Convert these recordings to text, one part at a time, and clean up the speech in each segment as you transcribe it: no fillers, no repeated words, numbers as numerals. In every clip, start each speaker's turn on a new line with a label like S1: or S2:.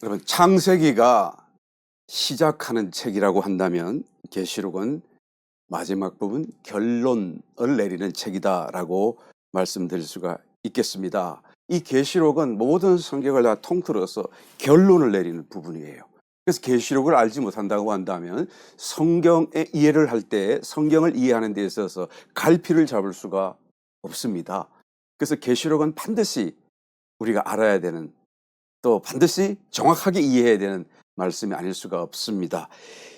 S1: 여러분, 창세기가 시작하는 책이라고 한다면 계시록은 마지막 부분 결론을 내리는 책이다라고 말씀드릴 수가 있겠습니다. 이 계시록은 모든 성경을 다 통틀어서 결론을 내리는 부분이에요. 그래서 계시록을 알지 못한다고 한다면 성경의 이해를 할 때 성경을 이해하는 데 있어서 갈피를 잡을 수가 없습니다. 그래서 계시록은 반드시 우리가 알아야 되는, 또 반드시 정확하게 이해해야 되는 말씀이 아닐 수가 없습니다.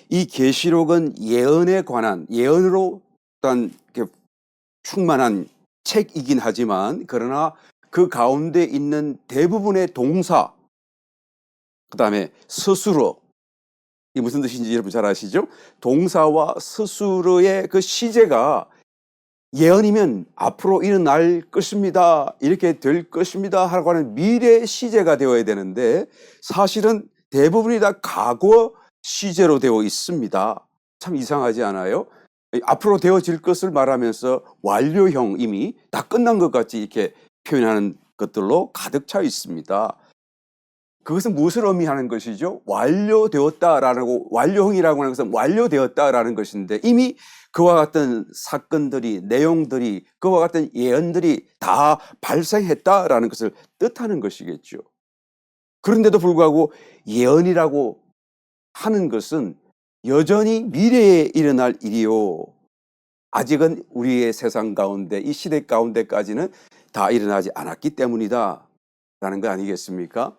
S1: 이 계시록은 예언에 관한, 예언으로 일단 충만한 책이긴 하지만, 그러나 그 가운데 있는 대부분의 동사, 그 다음에 스스로, 이 무슨 뜻인지 여러분 잘 아시죠? 동사와 스스로의 그 시제가 예언이면 앞으로 일어날 것입니다, 이렇게 될 것입니다 하고 하는 미래 시제가 되어야 되는데, 사실은 대부분이 다 과거 시제로 되어 있습니다. 참 이상하지 않아요? 앞으로 되어질 것을 말하면서 완료형, 이미 다 끝난 것 같이 이렇게 표현하는 것들로 가득 차 있습니다. 그것은 무엇을 의미하는 것이죠? 완료되었다라고, 완료형이라고 하는 것은 완료되었다라는 것인데, 이미 그와 같은 사건들이, 내용들이, 그와 같은 예언들이 다 발생했다라는 것을 뜻하는 것이겠죠. 그런데도 불구하고 예언이라고 하는 것은 여전히 미래에 일어날 일이요, 아직은 우리의 세상 가운데, 이 시대 가운데까지는 다 일어나지 않았기 때문이다 라는 거 아니겠습니까?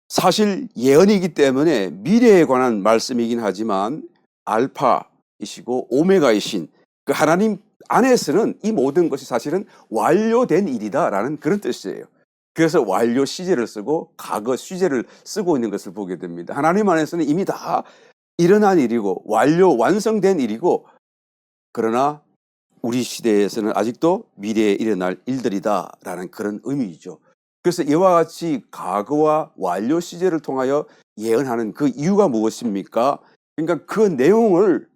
S1: 사실 예언이기 때문에 미래에 관한 말씀이긴 하지만 알파이시고 오메가이신 그 하나님 안에서는 이 모든 것이 사실은 완료된 일이다라는 그런 뜻이에요. 그래서 완료 시제를 쓰고 과거 시제를 쓰고 있는 것을 보게 됩니다. 하나님 안에서는 이미 다 일어난 일이고 완성된 일이고, 그러나 우리 시대에서는 아직도 미래에 일어날 일들이다라는 그런 의미이죠. 그래서 이와 같이 과거와 완료 시제를 통하여 예언하는 그 이유가 무엇입니까? 그러니까 그 내용을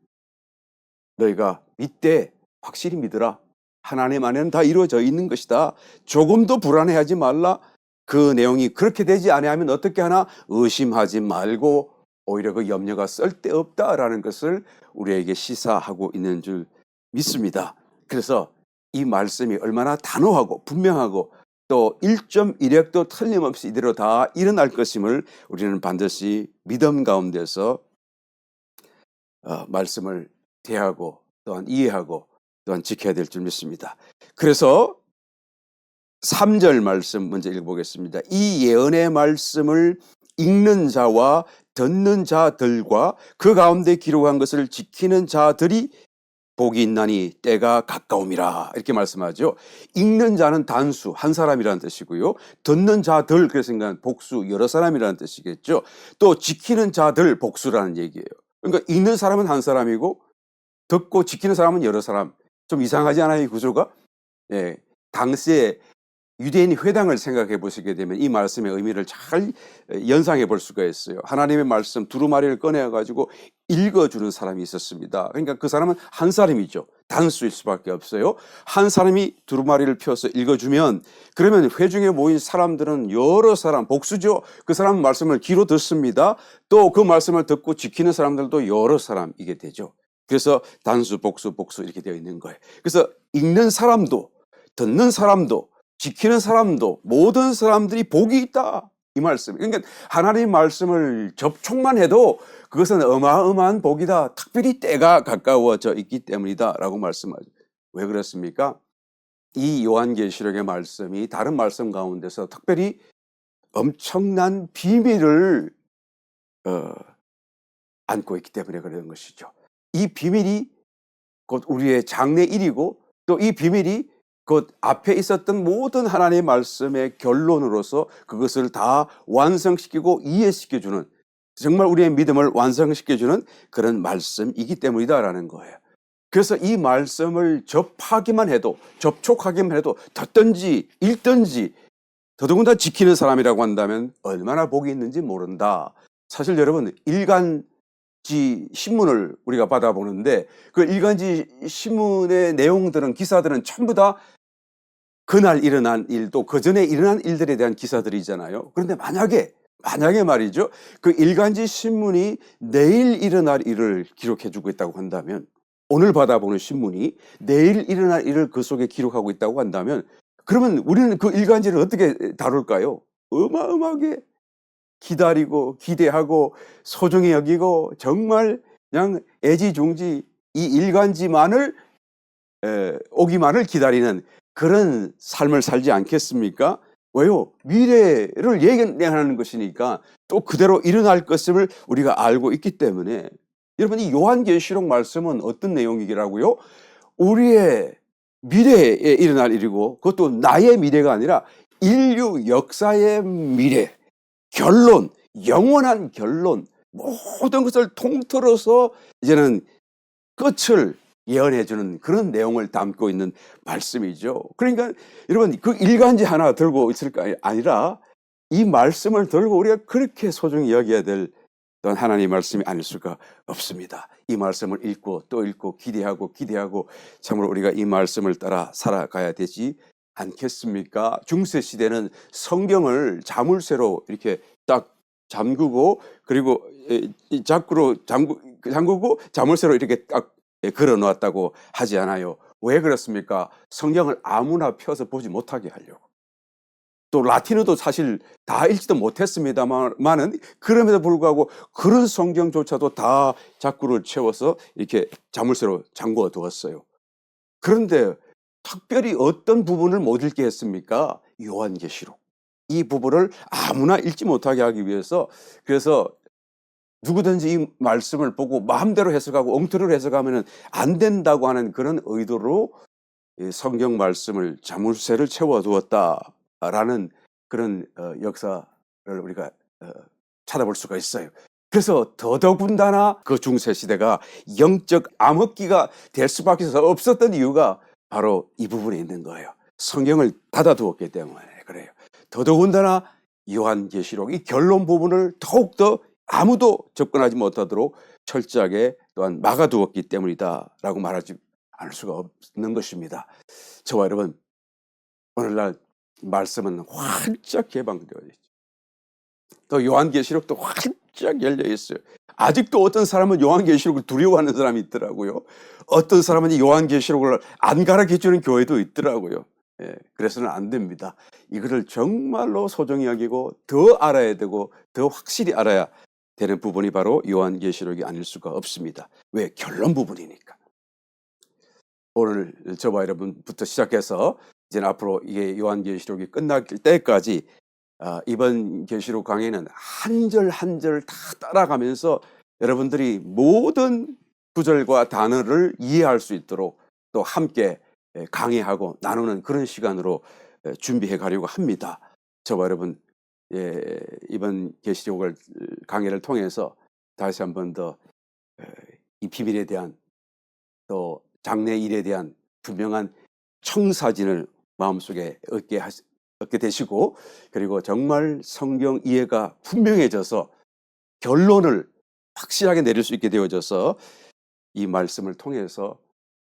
S1: 너희가 믿되 확실히 믿으라. 하나님 안에는 다 이루어져 있는 것이다. 조금도 불안해하지 말라. 그 내용이 그렇게 되지 아니하면 어떻게 하나 의심하지 말고 오히려 그 염려가 쓸데없다라는 것을 우리에게 시사하고 있는 줄 믿습니다. 그래서 이 말씀이 얼마나 단호하고 분명하고 또 1.1획도 틀림없이 이대로 다 일어날 것임을 우리는 반드시 믿음 가운데서 말씀을 대하고 또한 이해하고 또한 지켜야 될 줄 믿습니다. 그래서 3절 말씀 먼저 읽어보겠습니다. 이 예언의 말씀을 읽는 자와 듣는 자들과 그 가운데 기록한 것을 지키는 자들이 복이 있나니 때가 가까움이라, 이렇게 말씀하죠. 읽는 자는 단수, 한 사람이라는 뜻이고요. 듣는 자들, 그래서 복수, 여러 사람이라는 뜻이겠죠. 또 지키는 자들, 복수라는 얘기예요. 그러니까 읽는 사람은 한 사람이고 듣고 지키는 사람은 여러 사람. 좀 이상하지 않아요, 이 구조가? 예, 당시에 유대인 회당을 생각해 보시게 되면 이 말씀의 의미를 잘 연상해 볼 수가 있어요. 하나님의 말씀 두루마리를 꺼내가지고 읽어주는 사람이 있었습니다. 그러니까 그 사람은 한 사람이죠. 단수일 수밖에 없어요. 한 사람이 두루마리를 펴서 읽어주면, 그러면 회중에 모인 사람들은 여러 사람, 복수죠. 그 사람 말씀을 귀로 듣습니다. 또 그 말씀을 듣고 지키는 사람들도 여러 사람이게 되죠. 그래서 단수, 복수, 복수 이렇게 되어 있는 거예요. 그래서 읽는 사람도 듣는 사람도 지키는 사람도 모든 사람들이 복이 있다, 이 말씀. 그러니까 하나님 말씀을 접촉만 해도 그것은 어마어마한 복이다. 특별히 때가 가까워져 있기 때문이다 라고 말씀하죠. 왜 그렇습니까? 이 요한계시록의 말씀이 다른 말씀 가운데서 특별히 엄청난 비밀을 안고 있기 때문에 그런 것이죠. 이 비밀이 곧 우리의 장래일이고, 또 이 비밀이 그 앞에 있었던 모든 하나님의 말씀의 결론으로서 그것을 다 완성시키고 이해시켜주는, 정말 우리의 믿음을 완성시켜주는 그런 말씀이기 때문이다라는 거예요. 그래서 이 말씀을 접하기만 해도, 접촉하기만 해도, 듣든지 읽든지 더더군다나 지키는 사람이라고 한다면 얼마나 복이 있는지 모른다. 사실 여러분, 일간지 신문을 우리가 받아보는데 그 일간지 신문의 내용들은, 기사들은 전부 다 그날 일어난 일도 그 전에 일어난 일들에 대한 기사들이잖아요. 그런데 만약에 만약에 말이죠, 그 일간지 신문이 내일 일어날 일을 기록해 주고 있다고 한다면, 오늘 받아보는 신문이 내일 일어날 일을 그 속에 기록하고 있다고 한다면, 그러면 우리는 그 일간지를 어떻게 다룰까요? 어마어마하게 기다리고 기대하고 소중히 여기고 정말 그냥 애지중지 이 일간지만을 오기만을 기다리는 그런 삶을 살지 않겠습니까? 왜요? 미래를 예견하는 것이니까 또 그대로 일어날 것을 우리가 알고 있기 때문에. 여러분, 이 요한계시록 말씀은 어떤 내용이라고요? 우리의 미래에 일어날 일이고, 그것도 나의 미래가 아니라 인류 역사의 미래, 결론, 영원한 결론, 모든 것을 통틀어서 이제는 끝을 예언해 주는 그런 내용을 담고 있는 말씀이죠. 그러니까 여러분, 그 일간지 하나 들고 있을 거 아니라 이 말씀을 들고 우리가 그렇게 소중히 여겨야 될 또한 하나님의 말씀이 아닐 수가 없습니다. 이 말씀을 읽고 또 읽고 기대하고 참으로 우리가 이 말씀을 따라 살아가야 되지 않겠습니까? 중세 시대는 성경을 자물쇠로 이렇게 딱 잠그고, 그리고 이 잠그고 자물쇠로 이렇게 딱 걸어 놓았다고 하지 않아요. 왜 그렇습니까? 성경을 아무나 펴서 보지 못하게 하려고. 또 라틴어도 사실 다 읽지도 못했습니다만은 그럼에도 불구하고 그런 성경조차도 다 자꾸를 채워서 이렇게 자물쇠로 잠궈 두었어요. 그런데 특별히 어떤 부분을 못 읽게 했습니까? 요한계시록. 이 부분을 아무나 읽지 못하게 하기 위해서, 그래서 누구든지 이 말씀을 보고 마음대로 해석하고 엉터리로 해석하면 안 된다고 하는 그런 의도로 성경 말씀을 자물쇠를 채워두었다라는 그런 역사를 우리가 찾아볼 수가 있어요. 그래서 더더군다나 그 중세시대가 영적 암흑기가 될 수밖에 없었던 이유가 바로 이 부분에 있는 거예요. 성경을 닫아두었기 때문에 그래요. 더더군다나 요한계시록 이 결론 부분을 더욱더 아무도 접근하지 못하도록 철저하게 또한 막아두었기 때문이다라고 말하지 않을 수가 없는 것입니다. 저와 여러분, 오늘날 말씀은 활짝 개방되어 있죠. 또 요한계시록도 활짝 열려 있어요. 아직도 어떤 사람은 요한계시록을 두려워하는 사람이 있더라고요. 어떤 사람은 요한계시록을 안 가르쳐주는 교회도 있더라고요. 그래서는 안 됩니다. 이거를 정말로 소중히 여기고 더 알아야 되고 더 확실히 알아야 되는 부분이 바로 요한계시록이 아닐 수가 없습니다. 왜? 결론 부분이니까. 오늘 저와 여러분부터 시작해서 이제 앞으로 이게 요한계시록이 끝날 때까지 이번 계시록 강의는 한 절 한 절 다 따라가면서 여러분들이 모든 구절과 단어를 이해할 수 있도록 또 함께 강의하고 나누는 그런 시간으로 준비해 가려고 합니다. 저와 여러분, 이번 계시록을 강의를 통해서 다시 한 번 더 이 비밀에 대한, 또 장래 일에 대한 분명한 청사진을 마음속에 얻게 되시고, 그리고 정말 성경 이해가 분명해져서 결론을 확실하게 내릴 수 있게 되어져서 이 말씀을 통해서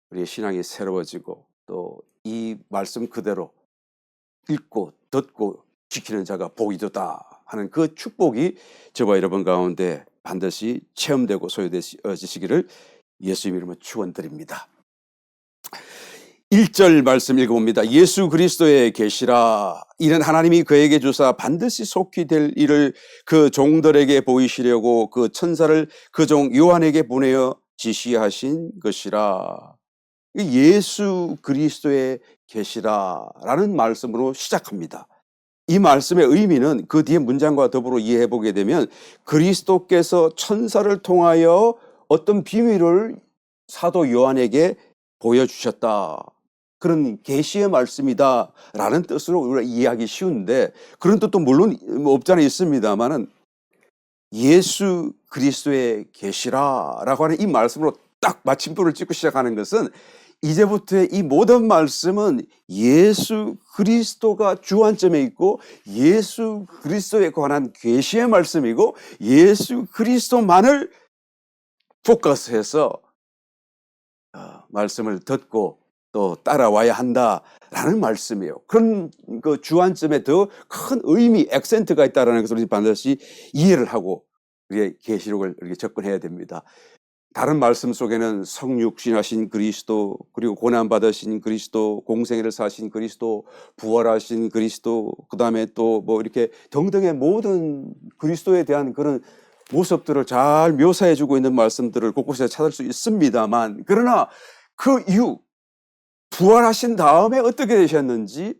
S1: 우리의 신앙이 새로워지고 또 이 말씀 그대로 읽고 듣고 지키는 자가 복이 있다 하는 그 축복이 저와 여러분 가운데 반드시 체험되고 소유되시기를 예수님 이름으로 축원드립니다. 1절 말씀 읽어봅니다. 예수 그리스도의 계시라. 이는 하나님이 그에게 주사 반드시 속히 될 일을 그 종들에게 보이시려고 그 천사를 그 종 요한에게 보내어 지시하신 것이라. 예수 그리스도의 계시라라는 말씀으로 시작합니다. 이 말씀의 의미는 그 뒤에 문장과 더불어 이해해 보게 되면 그리스도께서 천사를 통하여 어떤 비밀을 사도 요한에게 보여주셨다, 그런 계시의 말씀이다라는 뜻으로 우리가 이해하기 쉬운데, 그런 뜻도 물론 없지 않아 있습니다만은 예수 그리스도의 계시라라고 하는 이 말씀으로 딱 마침표를 찍고 시작하는 것은 이제부터의 이 모든 말씀은 예수 그리스도가 주안점에 있고 예수 그리스도에 관한 계시의 말씀이고 예수 그리스도만을 포커스해서 말씀을 듣고 또 따라와야 한다라는 말씀이에요. 그런 그 주안점에 더 큰 의미, 액센트가 있다라는 것을 반드시 이해를 하고 우리의 계시록을 이렇게 접근해야 됩니다. 다른 말씀 속에는 성육신하신 그리스도, 그리고 고난받으신 그리스도, 공생애를 사신 그리스도, 부활하신 그리스도, 그 다음에 또 뭐 이렇게 등등의 모든 그리스도에 대한 그런 모습들을 잘 묘사해주고 있는 말씀들을 곳곳에 찾을 수 있습니다만, 그러나 그 이후 부활하신 다음에 어떻게 되셨는지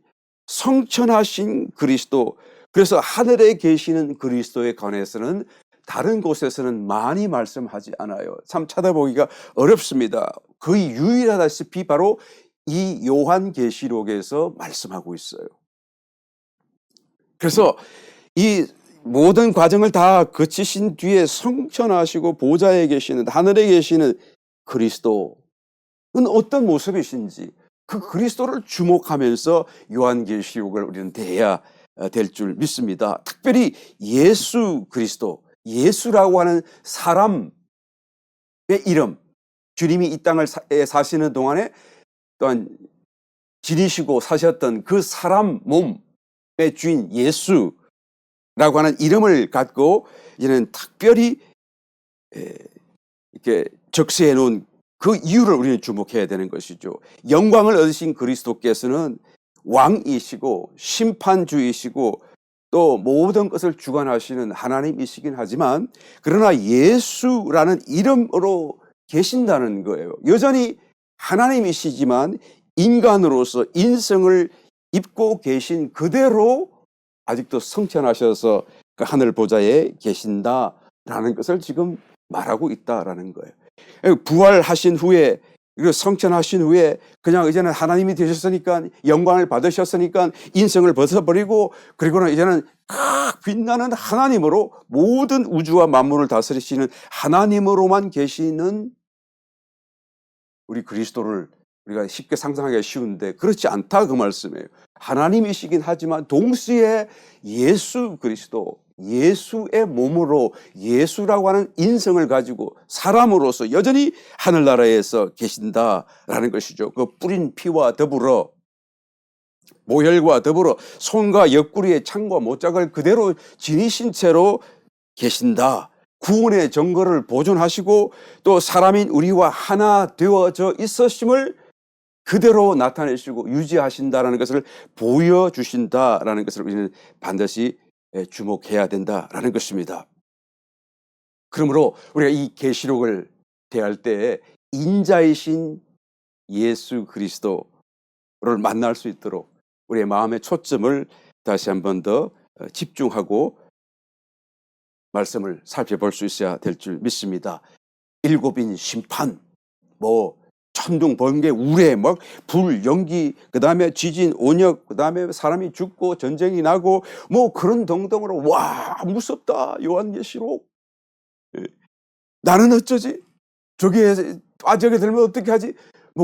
S1: 성천하신 그리스도, 그래서 하늘에 계시는 그리스도에 관해서는 다른 곳에서는 많이 말씀하지 않아요. 참 찾아보기가 어렵습니다. 거의 유일하다시피 바로 이 요한계시록에서 말씀하고 있어요. 그래서 이 모든 과정을 다 거치신 뒤에 성천하시고 보좌에 계시는, 하늘에 계시는 그리스도는 어떤 모습이신지 그 그리스도를 주목하면서 요한계시록을 우리는 대해야 될 줄 믿습니다. 특별히 예수 그리스도, 예수라고 하는 사람의 이름, 주님이 이 땅을 사시는 동안에 또한 지니시고 사셨던 그 사람 몸의 주인 예수라고 하는 이름을 갖고 이제는 특별히 이렇게 적시해 놓은 그 이유를 우리는 주목해야 되는 것이죠. 영광을 얻으신 그리스도께서는 왕이시고 심판주이시고 또 모든 것을 주관하시는 하나님이시긴 하지만, 그러나 예수라는 이름으로 계신다는 거예요. 여전히 하나님이시지만 인간으로서 인성을 입고 계신 그대로 아직도 성천하셔서 그 하늘 보좌에 계신다라는 것을 지금 말하고 있다라는 거예요. 부활하신 후에, 그리고 성천하신 후에 그냥 이제는 하나님이 되셨으니까, 영광을 받으셨으니까 인성을 벗어버리고, 그리고는 이제는 빛나는 하나님으로 모든 우주와 만물을 다스리시는 하나님으로만 계시는 우리 그리스도를 우리가 쉽게 상상하기가 쉬운데 그렇지 않다 그 말씀이에요. 하나님이시긴 하지만 동시에 예수 그리스도, 예수의 몸으로 예수라고 하는 인성을 가지고 사람으로서 여전히 하늘나라에서 계신다라는 것이죠. 그 뿌린 피와 더불어, 모혈과 더불어 손과 옆구리의 창과 못짝을 그대로 지니신 채로 계신다. 구원의 증거를 보존하시고 또 사람인 우리와 하나 되어져 있으심을 그대로 나타내시고 유지하신다라는 것을 보여주신다라는 것을 우리는 반드시 주목해야 된다라는 것입니다. 그러므로 우리가 이 계시록을 대할 때 인자이신 예수 그리스도를 만날 수 있도록 우리의 마음의 초점을 다시 한 번 더 집중하고 말씀을 살펴볼 수 있어야 될 줄 믿습니다. 일곱인 심판, 천둥, 번개, 우레, 불, 연기, 그 다음에 지진, 온역, 그 다음에 사람이 죽고 전쟁이 나고 그런 등등으로 와 무섭다 요한계시록. 나는 어쩌지? 저게 빠지게 되면 어떻게 하지?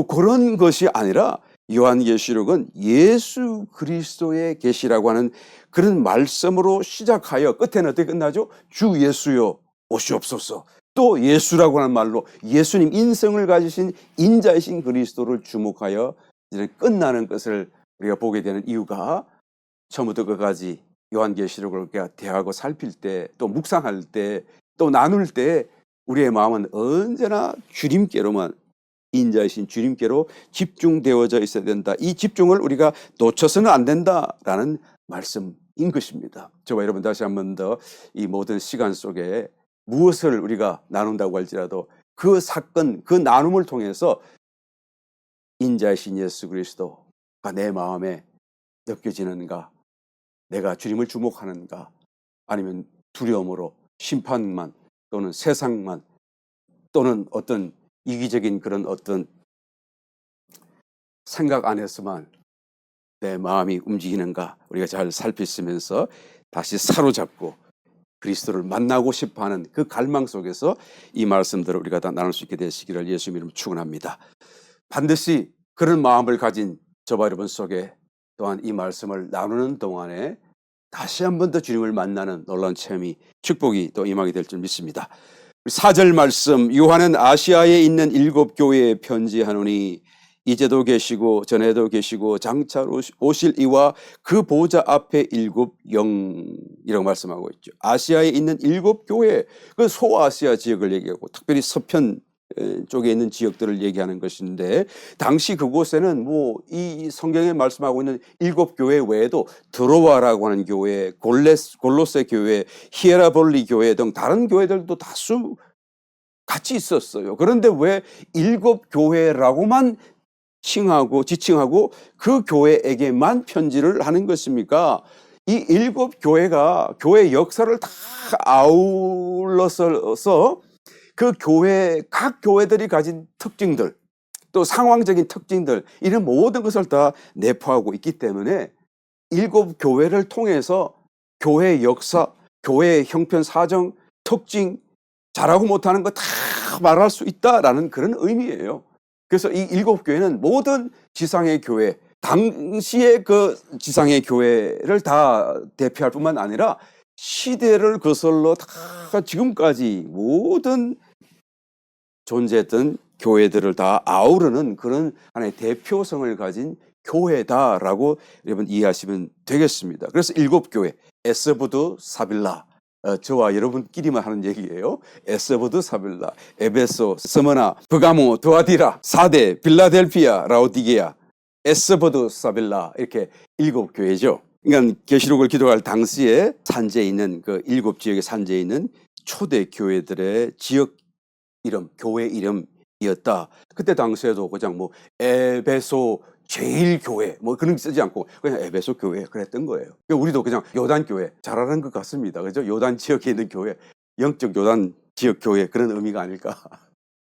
S1: 그런 것이 아니라 요한계시록은 예수 그리스도의 계시라고 하는 그런 말씀으로 시작하여 끝에는 어떻게 끝나죠? 주 예수여 오시옵소서. 또 예수라고 하는 말로 예수님 인성을 가지신 인자이신 그리스도를 주목하여 이제 끝나는 것을 우리가 보게 되는 이유가, 처음부터 끝까지 요한계시록을 우리가 대하고 살필 때, 또 묵상할 때, 또 나눌 때 우리의 마음은 언제나 주님께로만, 인자이신 주님께로 집중되어져 있어야 된다. 이 집중을 우리가 놓쳐서는 안 된다라는 말씀인 것입니다. 저와 여러분 다시 한 번 더 이 모든 시간 속에 무엇을 우리가 나눈다고 할지라도 그 사건, 그 나눔을 통해서 인자이신 예수 그리스도가 내 마음에 느껴지는가, 내가 주님을 주목하는가, 아니면 두려움으로 심판만 또는 세상만 또는 어떤 이기적인 그런 어떤 생각 안에서만 내 마음이 움직이는가, 우리가 잘 살피시면서 다시 사로잡고 그리스도를 만나고 싶어하는 그 갈망 속에서 이 말씀들을 우리가 다 나눌 수 있게 되시기를 예수 이름으로 축원합니다. 반드시 그런 마음을 가진 저와 여러분 속에 또한 이 말씀을 나누는 동안에 다시 한 번 더 주님을 만나는 놀라운 체험이, 축복이 또 임하게 될 줄 믿습니다. 4절 말씀, 요한은 아시아에 있는 7 교회에 편지하노니 이제도 계시고 전에도 계시고 장차 오실 이와 그 보좌 앞에 일곱 영이라고 말씀하고 있죠. 아시아에 있는 일곱 교회, 그 소아시아 지역을 얘기하고 특별히 서편 쪽에 있는 지역들을 얘기하는 것인데, 당시 그곳에는 뭐 이 성경에 말씀하고 있는 일곱 교회 외에도 드로아라고 하는 교회, 골로새 교회, 히에라볼리 교회 등 다른 교회들도 다수 같이 있었어요. 그런데 왜 일곱 교회라고만 지칭하고 그 교회에게만 편지를 하는 것입니까? 이 일곱 교회가 교회 역사를 다 아울러서 그 각 교회들이 가진 특징들, 또 상황적인 특징들, 이런 모든 것을 다 내포하고 있기 때문에 일곱 교회를 통해서 교회의 역사, 교회의 형편 사정, 특징, 잘하고 못하는 거 다 말할 수 있다라는 그런 의미예요. 그래서 이 일곱 교회는 모든 지상의 교회, 당시의 그 지상의 교회를 다 대표할 뿐만 아니라 시대를 거슬러 다 지금까지 모든 존재했던 교회들을 다 아우르는 그런 하나의 대표성을 가진 교회다라고 여러분 이해하시면 되겠습니다. 그래서 일곱 교회, 에스보드, 사빌라, 저와 여러분끼리만 하는 얘기예요. 에스보드, 사빌라, 에베소, 스무나, 브가모, 두아디라, 사데, 빌라델피아, 라오디게아, 에스보드, 사빌라, 이렇게 일곱 교회죠. 그러니까 계시록을 기록할 당시에 산지에 있는 그 일곱 지역의 산지에 있는 초대 교회들의 지역 이름, 교회 이름이었다. 그때 당시에도 그냥 뭐 에베소 제일교회 뭐 그런 게 쓰지 않고 그냥 에베소 교회 그랬던 거예요. 우리도 그냥 요단 교회 잘하는 것 같습니다. 그죠? 요단 지역에 있는 교회, 영적 요단 지역 교회, 그런 의미가 아닐까.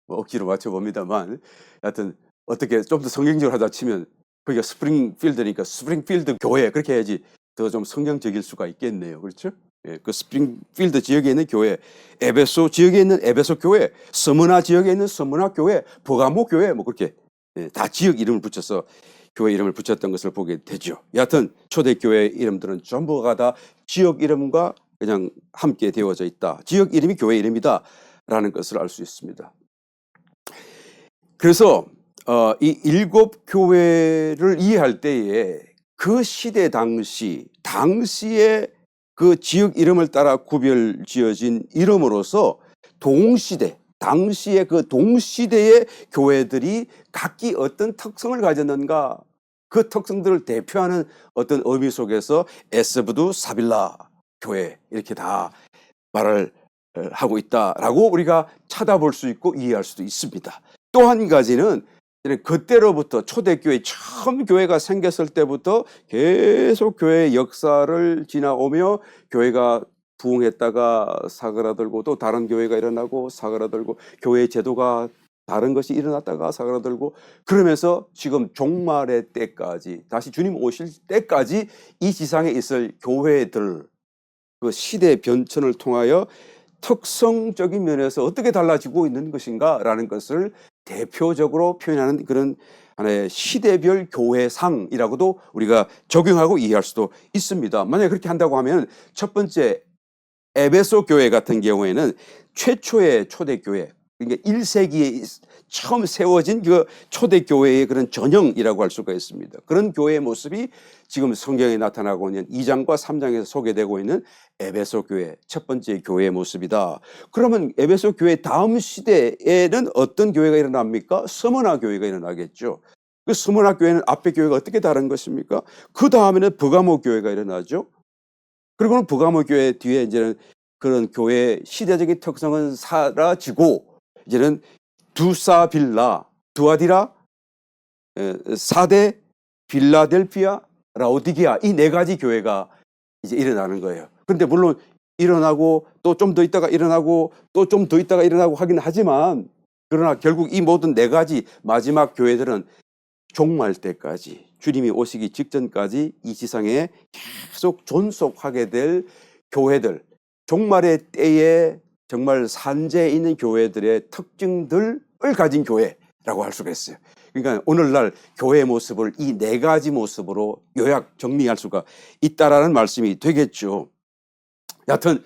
S1: 뭐 억지로 맞춰봅니다만, 하여튼 어떻게 좀 더 성경적으로 하다 치면 거기가 스프링필드니까 스프링필드 교회 그렇게 해야지 더 좀 성경적일 수가 있겠네요. 그렇죠? 예, 그 스프링필드 지역에 있는 교회, 에베소 지역에 있는 에베소 교회, 스무나 지역에 있는 스무나 교회, 버가모 교회, 뭐 그렇게 다 지역 이름을 붙여서 교회 이름을 붙였던 것을 보게 되죠. 여하튼 초대교회 이름들은 전부가 다 지역 이름과 그냥 함께 되어져 있다. 지역 이름이 교회 이름이다라는 것을 알 수 있습니다. 그래서 이 일곱 교회를 이해할 때에 그 시대 당시에 그 지역 이름을 따라 구별 지어진 이름으로서 당시의 그 동시대의 교회들이 각기 어떤 특성을 가졌는가, 그 특성들을 대표하는 어떤 의미 속에서 에스브두 사빌라 교회 이렇게 다 말을 하고 있다라고 우리가 찾아볼 수 있고 이해할 수도 있습니다. 또 한 가지는 그때로부터 초대교회 처음 교회가 생겼을 때부터 계속 교회의 역사를 지나오며 교회가 부흥했다가 사그라들고 또 다른 교회가 일어나고 사그라들고 교회의 제도가 다른 것이 일어났다가 사그라들고 그러면서 지금 종말의 때까지 다시 주님 오실 때까지 이 지상에 있을 교회들 그 시대 변천을 통하여 특성적인 면에서 어떻게 달라지고 있는 것인가라는 것을 대표적으로 표현하는 그런 하나의 시대별 교회상이라고도 우리가 적용하고 이해할 수도 있습니다. 만약에 그렇게 한다고 하면 첫 번째 에베소 교회 같은 경우에는 최초의 초대교회, 그러니까 1세기에 처음 세워진 그 초대교회의 그런 전형이라고 할 수가 있습니다. 그런 교회의 모습이 지금 성경에 나타나고 있는 2장과 3장에서 소개되고 있는 에베소 교회, 첫 번째 교회의 모습이다. 그러면 에베소 교회 다음 시대에는 어떤 교회가 일어납니까? 스무나 교회가 일어나겠죠. 그 스무나 교회는 앞에 교회가 어떻게 다른 것입니까? 그 다음에는 버가모 교회가 일어나죠. 그리고는 버가모 교회 뒤에 이제는 그런 교회의 시대적인 특성은 사라지고 이제는 두사빌라, 두아디라, 사데, 빌라델피아, 라오디게아 이 네 가지 교회가 이제 일어나는 거예요. 그런데 물론 일어나고 또 좀 더 있다가 일어나고 또 좀 더 있다가 일어나고 하긴 하지만 그러나 결국 이 모든 네 가지 마지막 교회들은 종말 때까지 주님이 오시기 직전까지 이 지상에 계속 존속하게 될 교회들, 종말의 때에 정말 산재에 있는 교회들의 특징들을 가진 교회라고 할 수가 있어요. 그러니까 오늘날 교회의 모습을 이 네 가지 모습으로 요약 정리할 수가 있다라는 말씀이 되겠죠. 여하튼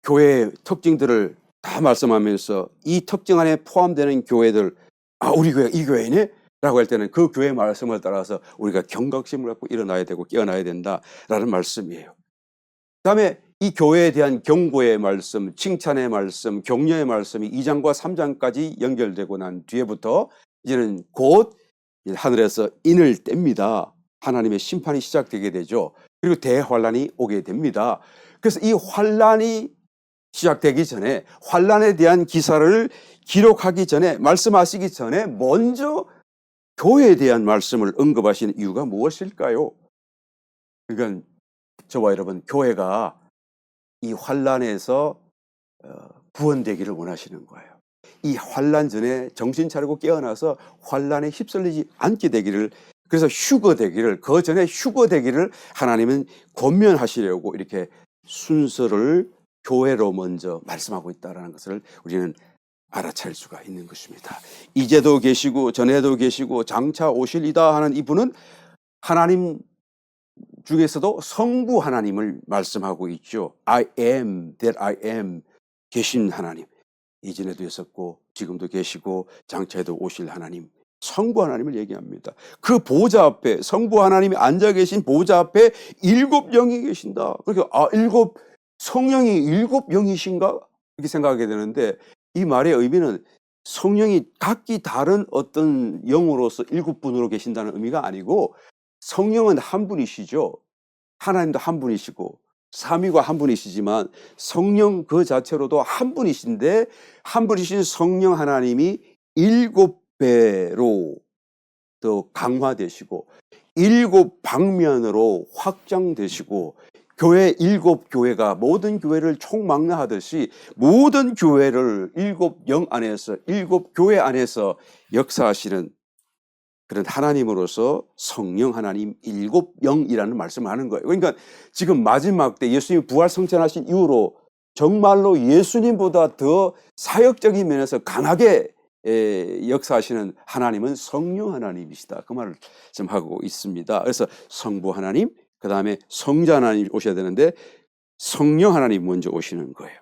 S1: 교회의 특징들을 다 말씀하면서 이 특징 안에 포함되는 교회들, 우리 교회가 이 교회네? 할 때는 그 교회 말씀을 따라서 우리가 경각심을 갖고 일어나야 되고 깨어나야 된다라는 말씀이에요. 그다음에 이 교회에 대한 경고의 말씀, 칭찬의 말씀, 격려의 말씀이 2장과 3장까지 연결되고 난 뒤에부터 이제는 곧 하늘에서 인을 뗍니다. 하나님의 심판이 시작되게 되죠. 그리고 대환란이 오게 됩니다. 그래서 이 환란이 시작되기 전에, 환란에 대한 기사를 기록하기 전에, 말씀하시기 전에 먼저 교회에 대한 말씀을 언급하시는 이유가 무엇일까요? 그러니까 저와 여러분, 교회가 이 환란에서 구원되기를 원하시는 거예요. 이 환란 전에 정신 차리고 깨어나서 환란에 휩쓸리지 않게 되기를, 그래서 휴거되기를, 그 전에 휴거되기를 하나님은 권면하시려고 이렇게 순서를 교회로 먼저 말씀하고 있다는 것을 우리는 알아차릴 수가 있는 것입니다. 이제도 계시고 전에도 계시고 장차 오실이다 하는 이분은 하나님 중에서도 성부 하나님을 말씀하고 있죠. I am that I am, 계신 하나님. 이전에도 있었고 지금도 계시고 장차에도 오실 하나님, 성부 하나님을 얘기합니다. 그 보좌 앞에, 성부 하나님이 앉아 계신 보좌 앞에 7영이 계신다. 그러니까 성령이 7영이신가? 이렇게 생각하게 되는데, 이 말의 의미는 성령이 각기 다른 어떤 영으로서 7분으로 계신다는 의미가 아니고, 성령은 한 분이시죠. 하나님도 한 분이시고 삼위가 한 분이시지만 성령 그 자체로도 한 분이신데, 한 분이신 성령 하나님이 7배로 더 강화되시고 7방면으로 확장되시고, 교회 7교회가 모든 교회를 총망라하듯이 모든 교회를 7영 안에서, 7교회 안에서 역사하시는 그런 하나님으로서 성령 하나님 7영이라는 말씀을 하는 거예요. 그러니까 지금 마지막 때 예수님이 부활 성천하신 이후로 정말로 예수님보다 더 사역적인 면에서 강하게 역사하시는 하나님은 성령 하나님이시다. 그 말을 지금 하고 있습니다. 그래서 성부 하나님, 그 다음에 성자 하나님 오셔야 되는데 성령 하나님 먼저 오시는 거예요.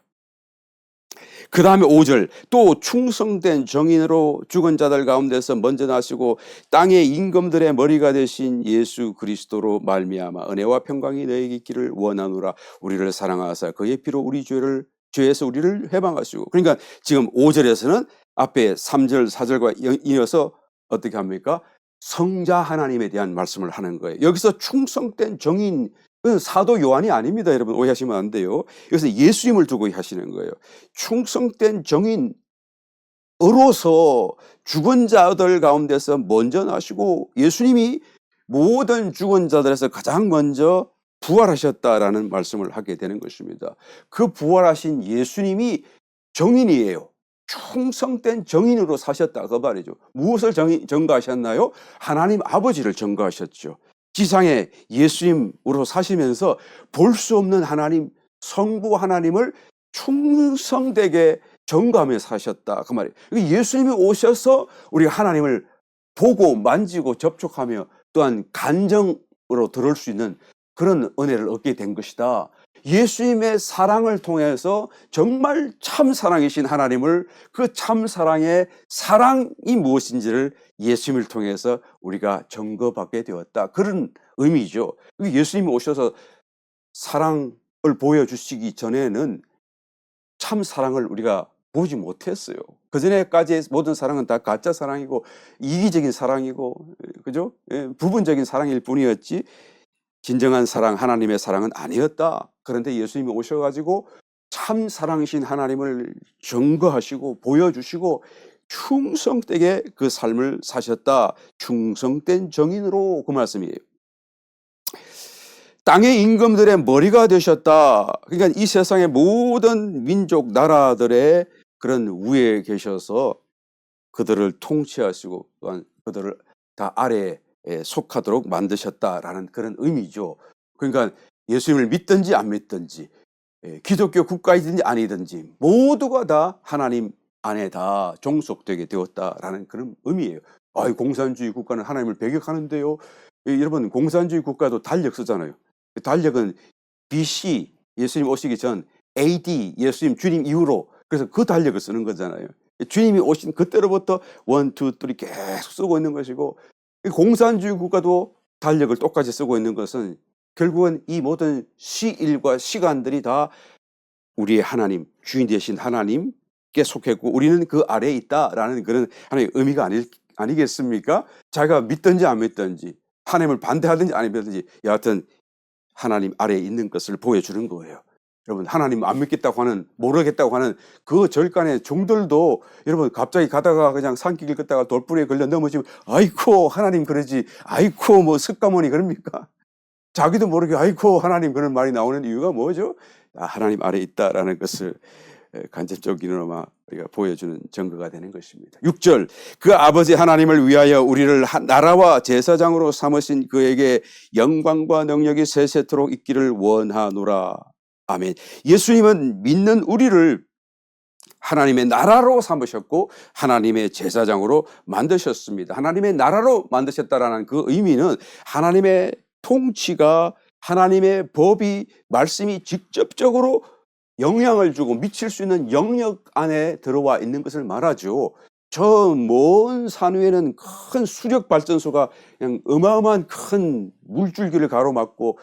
S1: 그 다음에 5절, 또 충성된 정인으로 죽은 자들 가운데서 먼저 나시고 땅의 임금들의 머리가 되신 예수 그리스도로 말미암아 은혜와 평강이 너에게 있기를 원하노라. 우리를 사랑하사 그의 피로 우리 죄에서 우리를 해방하시고. 그러니까 지금 5절에서는 앞에 3절 4절과 이어서 어떻게 합니까? 성자 하나님에 대한 말씀을 하는 거예요. 여기서 충성된 정인, 사도 요한이 아닙니다. 여러분 오해하시면 안 돼요. 여기서 예수님을 두고 하시는 거예요. 충성된 정인으로서 죽은 자들 가운데서 먼저 나시고, 예수님이 모든 죽은 자들에서 가장 먼저 부활하셨다라는 말씀을 하게 되는 것입니다. 그 부활하신 예수님이 정인이에요. 충성된 정인으로 사셨다 그 말이죠. 무엇을 전가하셨나요? 하나님 아버지를 전가하셨죠. 지상에 예수님으로 사시면서 볼 수 없는 하나님, 성부 하나님을 충성되게 전가하며 사셨다 그 말이에요. 예수님이 오셔서 우리가 하나님을 보고 만지고 접촉하며 또한 간정으로 들을 수 있는 그런 은혜를 얻게 된 것이다. 예수님의 사랑을 통해서 정말 참 사랑이신 하나님을, 그 참 사랑의 사랑이 무엇인지를 예수님을 통해서 우리가 증거받게 되었다. 그런 의미죠. 예수님이 오셔서 사랑을 보여주시기 전에는 참 사랑을 우리가 보지 못했어요. 그 전에까지의 모든 사랑은 다 가짜 사랑이고 이기적인 사랑이고, 그죠? 부분적인 사랑일 뿐이었지 진정한 사랑, 하나님의 사랑은 아니었다. 그런데 예수님이 오셔가지고 참 사랑이신 하나님을 증거하시고 보여주시고 충성되게 그 삶을 사셨다. 충성된 정인으로, 그 말씀이에요. 땅의 임금들의 머리가 되셨다. 그러니까 이 세상의 모든 민족, 나라들의 그런 위에 계셔서 그들을 통치하시고 또한 그들을 다 아래에 속하도록 만드셨다라는 그런 의미죠. 그러니까 예수님을 믿든지 안 믿든지, 기독교 국가이든지 아니든지 모두가 다 하나님 안에 다 종속되게 되었다라는 그런 의미예요. 공산주의 국가는 하나님을 배격하는데요. 여러분, 공산주의 국가도 달력 쓰잖아요. 달력은 BC, 예수님 오시기 전, AD, 예수님 주님 이후로, 그래서 그 달력을 쓰는 거잖아요. 주님이 오신 그때로부터 1, 2, 3 계속 쓰고 있는 것이고, 공산주의 국가도 달력을 똑같이 쓰고 있는 것은 결국은 이 모든 시일과 시간들이 다 우리의 하나님, 주인 되신 하나님께 속했고 우리는 그 아래에 있다라는 그런 하나의 의미가 아니겠습니까? 자기가 믿든지 안 믿든지, 하나님을 반대하든지 안 믿든지, 여하튼 하나님 아래에 있는 것을 보여주는 거예요. 여러분, 하나님 안 믿겠다고 하는, 모르겠다고 하는 그 절간의 종들도 여러분 갑자기 가다가 그냥 산길 걷다가 돌부리에 걸려 넘어지면 아이고 하나님 그러지, 아이고 뭐 석가모니 그럽니까? 자기도 모르게 아이고 하나님 그런 말이 나오는 이유가 뭐죠? 하나님 아래에 있다라는 것을 간접적이나마 우리가 보여주는 증거가 되는 것입니다. 6절, 그 아버지 하나님을 위하여 우리를 나라와 제사장으로 삼으신 그에게 영광과 능력이 세세토록 있기를 원하노라. 아멘. 예수님은 믿는 우리를 하나님의 나라로 삼으셨고 하나님의 제사장으로 만드셨습니다. 하나님의 나라로 만드셨다라는 그 의미는 하나님의 통치가, 하나님의 법이, 말씀이 직접적으로 영향을 주고 미칠 수 있는 영역 안에 들어와 있는 것을 말하죠. 저 먼 산 위에는 큰 수력 발전소가 그냥 어마어마한 큰 물줄기를 가로막고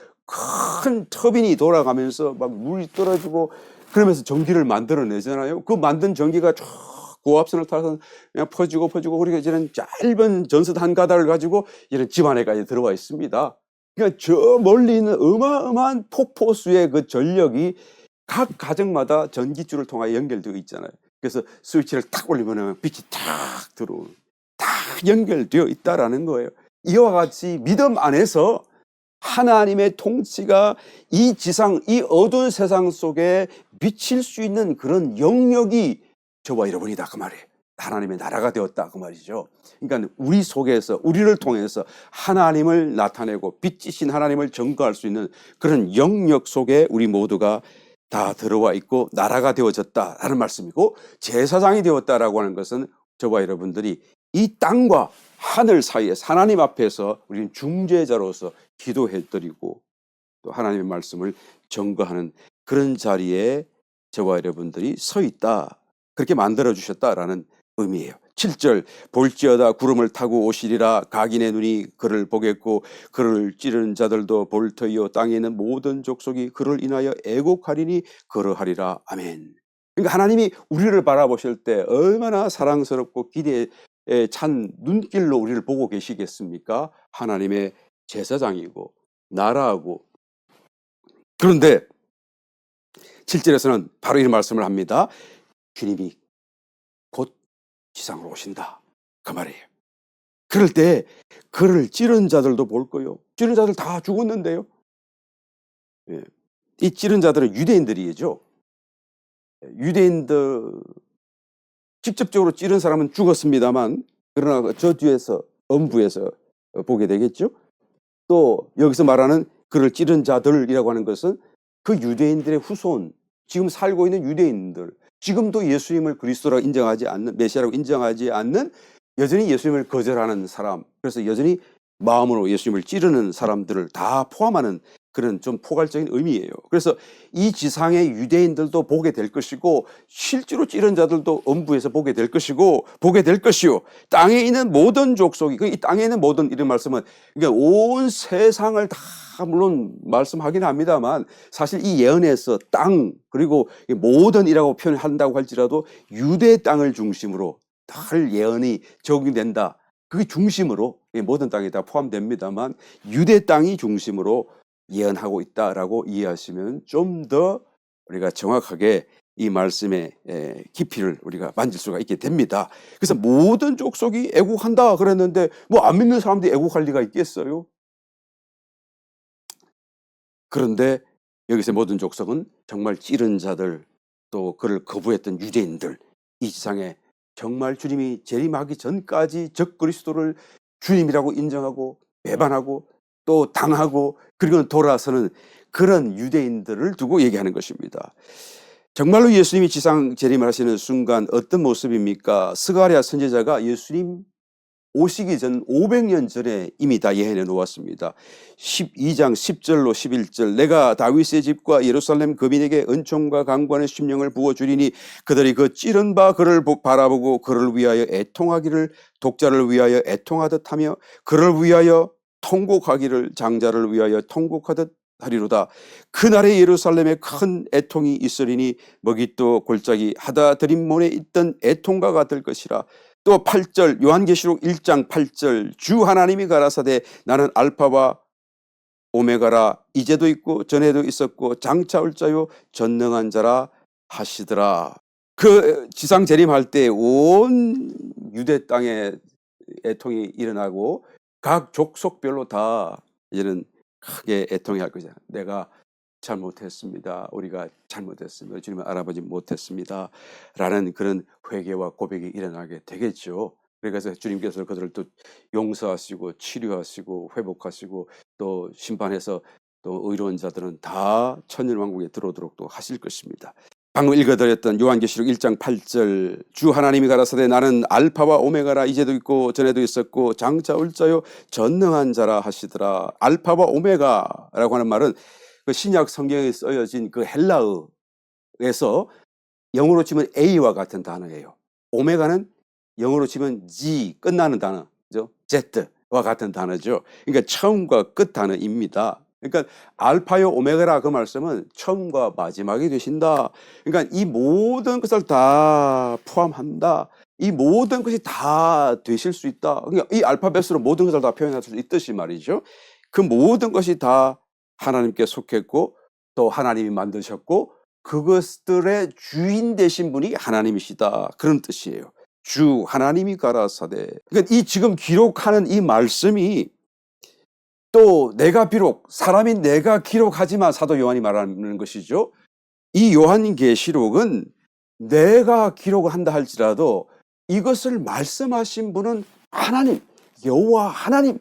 S1: 큰 터빈이 돌아가면서 막 물이 떨어지고 그러면서 전기를 만들어내잖아요. 그 만든 전기가 쭉 고압선을 타서 그냥 퍼지고 그렇게 이제는 짧은 전선 한 가닥을 가지고 이런 집 안에까지 들어와 있습니다. 그러니까 저 멀리 있는 어마어마한 폭포수의 그 전력이 각 가정마다 전기줄을 통하여 연결되어 있잖아요. 그래서 스위치를 탁 올리면 빛이 탁 들어오는, 딱 연결되어 있다라는 거예요. 이와 같이 믿음 안에서 하나님의 통치가 이 지상, 이 어두운 세상 속에 미칠 수 있는 그런 영역이 저와 여러분이다 그 말이에요. 하나님의 나라가 되었다 그 말이죠. 그러니까 우리 속에서, 우리를 통해서 하나님을 나타내고 빛이신 하나님을 증거할 수 있는 그런 영역 속에 우리 모두가 다 들어와 있고 나라가 되어졌다라는 말씀이고, 제사장이 되었다라고 하는 것은 저와 여러분들이 이 땅과 하늘 사이에서 하나님 앞에서 우리는 중재자로서 기도해드리고 또 하나님의 말씀을 증거하는 그런 자리에 저와 여러분들이 서 있다, 그렇게 만들어 주셨다라는 의미예요. 7절, 볼지어다 구름을 타고 오시리라. 각인의 눈이 그를 보겠고 그를 찌르는 자들도 볼 터이요 땅에 있는 모든 족속이 그를 인하여 애곡하리니 그러하리라. 아멘. 그러니까 하나님이 우리를 바라보실 때 얼마나 사랑스럽고 기대에 찬 눈길로 우리를 보고 계시겠습니까? 하나님의 제사장이고 나라하고. 그런데 7절에서는 바로 이런 말씀을 합니다. 주님이 곧 지상으로 오신다 그 말이에요. 그럴 때 그를 찌른 자들도 볼 거요. 찌른 자들 다 죽었는데요. 이 찌른 자들은 유대인들이죠. 유대인들 직접적으로 찌른 사람은 죽었습니다만, 그러나 저 뒤에서 엄부에서 보게 되겠죠. 또 여기서 말하는 그를 찌른 자들이라고 하는 것은 그 유대인들의 후손, 지금 살고 있는 유대인들, 지금도 예수님을 그리스도라고 인정하지 않는, 메시아라고 인정하지 않는, 여전히 예수님을 거절하는 사람, 그래서 여전히 마음으로 예수님을 찌르는 사람들을 다 포함하는 그런 좀 포괄적인 의미예요. 그래서 이 지상의 유대인들도 보게 될 것이고 실제로 찌른 자들도 엄부에서 보게 될 것이고 보게 될 것이요 땅에 있는 모든 족속이, 이 땅에 있는 모든, 이런 말씀은 그러니까 온 세상을 다 물론 말씀하긴 합니다만 사실 이 예언에서 땅 그리고 모든이라고 표현한다고 할지라도 유대 땅을 중심으로 다 예언이 적용된다. 그게 중심으로 모든 땅이 다 포함됩니다만 유대 땅이 중심으로 예언하고 있다라고 이해하시면 좀 더 우리가 정확하게 이 말씀의 깊이를 우리가 만질 수가 있게 됩니다. 그래서 모든 족속이 애국한다 그랬는데 뭐 안 믿는 사람들이 애국할 리가 있겠어요? 그런데 여기서 모든 족속은 정말 찌른 자들, 또 그를 거부했던 유대인들, 이 지상에 정말 주님이 재림하기 전까지 적그리스도를 주님이라고 인정하고 배반하고 또 당하고 그리고 돌아서는 그런 유대인들을 두고 얘기하는 것입니다. 정말로 예수님이 지상 재림하시는 순간 어떤 모습입니까? 스가랴 선지자가 예수님 오시기 전 500년 전에 이미 다 예언해 놓았습니다. 12장 10절로 11절 내가 다윗의 집과 예루살렘 거민에게 은총과 강구하는 심령을 부어주리니 그들이 그 찌른 바 그를 바라보고 그를 위하여 애통하기를 독자를 위하여 애통하듯 하며 그를 위하여 통곡하기를 장자를 위하여 통곡하듯 하리로다. 그날에 예루살렘에 큰 애통이 있으리니 먹잇도 골짜기 하다 들인몬에 있던 애통과 같을 것이라. 또 8절 요한계시록 1장 8절 주 하나님이 가라사대 나는 알파와 오메가라 이제도 있고 전에도 있었고 장차 올 자요 전능한 자라 하시더라. 그 지상 재림할 때 온 유대 땅에 애통이 일어나고 각 족속별로 다 이제는 크게 애통해 할 것이다. 내가 잘못했습니다. 우리가 잘못했습니다. 주님을 알아보지 못했습니다. 라는 그런 회개와 고백이 일어나게 되겠죠. 그래서 주님께서 그들을 또 용서하시고 치료하시고 회복하시고 또 심판해서 또 의로운 자들은 다 천년왕국에 들어오도록 또 하실 것입니다. 방금 읽어드렸던 요한계시록 1장 8절 주 하나님이 가라사대 나는 알파와 오메가라 이제도 있고 전에도 있었고 장차 올 자요 전능한 자라 하시더라. 알파와 오메가라고 하는 말은 그 신약 성경에 쓰여진 그 헬라어에서 영어로 치면 A와 같은 단어예요. 오메가는 영어로 치면 G 끝나는 단어죠. Z와 같은 단어죠. 그러니까 처음과 끝 단어입니다. 그러니까 알파요 오메가라 그 말씀은 처음과 마지막이 되신다. 그러니까 이 모든 것을 다 포함한다. 이 모든 것이 다 되실 수 있다. 그러니까 이 알파벳으로 모든 것을 다 표현할 수 있듯이 말이죠. 그 모든 것이 다 하나님께 속했고 또 하나님이 만드셨고 그것들의 주인 되신 분이 하나님이시다. 그런 뜻이에요. 주 하나님이 가라사대. 그러니까 이 지금 기록하는 이 말씀이 또 내가 비록 사람이 내가 기록하지만 사도 요한이 말하는 것이죠. 이 요한계시록은 내가 기록을 한다 할지라도 이것을 말씀하신 분은 하나님, 여호와 하나님,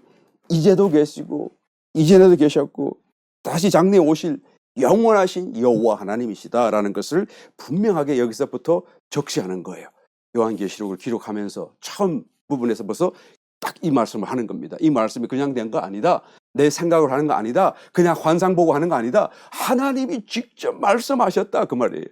S1: 이제도 계시고 이전에도 계셨고 다시 장래에 오실 영원하신 여호와 하나님이시다라는 것을 분명하게 여기서부터 적시하는 거예요. 요한계시록을 기록하면서 처음 부분에서 벌써 딱 이 말씀을 하는 겁니다. 이 말씀이 그냥 된 거 아니다. 내 생각을 하는 거 아니다. 그냥 환상 보고 하는 거 아니다. 하나님이 직접 말씀하셨다 그 말이에요.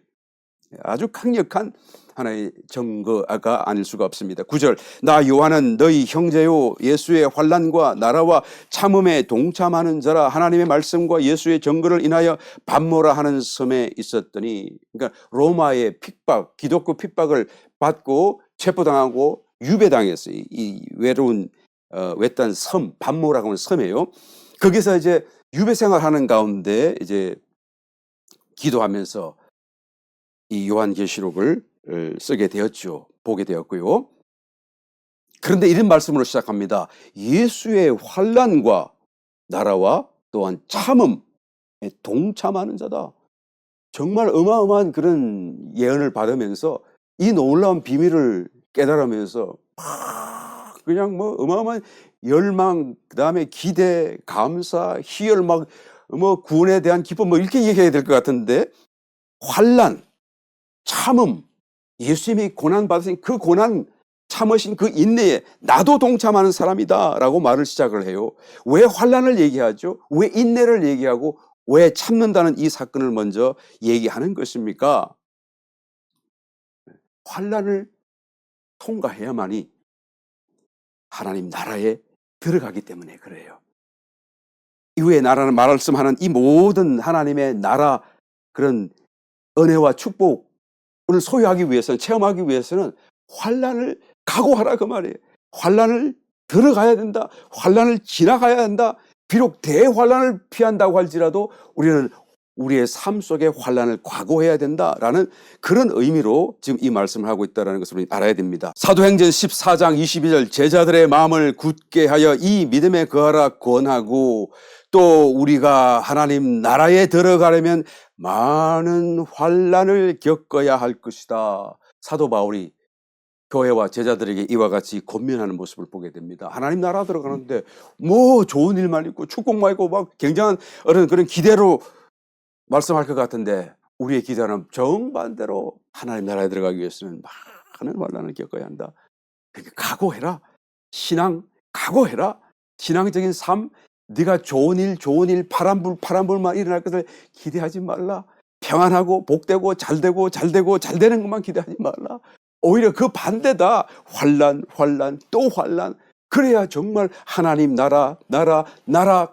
S1: 아주 강력한 하나의 증거가 아닐 수가 없습니다. 9절 나 요한은 너희 형제요 예수의 환난과 나라와 참음에 동참하는 자라 하나님의 말씀과 예수의 증거를 인하여 반모라 하는 섬에 있었더니 그러니까 로마의 핍박 기독교 핍박을 받고 체포당하고 유배당했어요. 이 외로운 외딴 섬 반모라고 하는 섬이에요. 거기서 이제 유배 생활하는 가운데 이제 기도하면서 이 요한계시록을 쓰게 되었죠. 보게 되었고요. 그런데 이런 말씀으로 시작합니다. 예수의 환난과 나라와 또한 참음에 동참하는 자다. 정말 어마어마한 그런 예언을 받으면서 이 놀라운 비밀을 깨달으면서 그냥 뭐 어마어마한 열망, 그다음에 기대, 감사, 희열 뭐 구원에 대한 기쁨 뭐 이렇게 얘기해야 될 것 같은데 환난, 참음, 예수님이 고난 받으신 그 고난 참으신 그 인내에 나도 동참하는 사람이다라고 말을 시작을 해요. 왜 환난을 얘기하죠? 왜 인내를 얘기하고 왜 참는다는 이 사건을 먼저 얘기하는 것입니까? 환난을 통과해야만이 하나님 나라에 들어가기 때문에 그래요. 이후에 나라는 말씀하는 이 모든 하나님의 나라 그런 은혜와 축복을 소유하기 위해서는 체험하기 위해서는 환난을 각오하라 그 말이에요. 환난을 들어가야 된다. 환난을 지나가야 한다. 비록 대환난을 피한다고 할지라도 우리는 우리의 삶 속에 환난을 각오해야 된다라는 그런 의미로 지금 이 말씀을 하고 있다는 것을 우리 알아야 됩니다. 사도행전 14장 22절 제자들의 마음을 굳게 하여 이 믿음에 거하라 권하고 또 우리가 하나님 나라에 들어가려면 많은 환난을 겪어야 할 것이다. 사도 바울이 교회와 제자들에게 이와 같이 권면하는 모습을 보게 됩니다. 하나님 나라 들어가는데 뭐 좋은 일만 있고 축복만 있고 막 굉장한 그런 기대로 말씀할 것 같은데 우리의 기대는 정반대로 하나님 나라에 들어가기 위해서는 많은 환난을 겪어야 한다. 그러니까 각오해라. 신앙 각오해라. 신앙적인 삶, 네가 좋은 일, 파란불만 일어날 것을 기대하지 말라. 평안하고 복되고 잘되고 잘 되는 것만 기대하지 말라. 오히려 그 반대다. 환난 또 환난. 그래야 정말 하나님 나라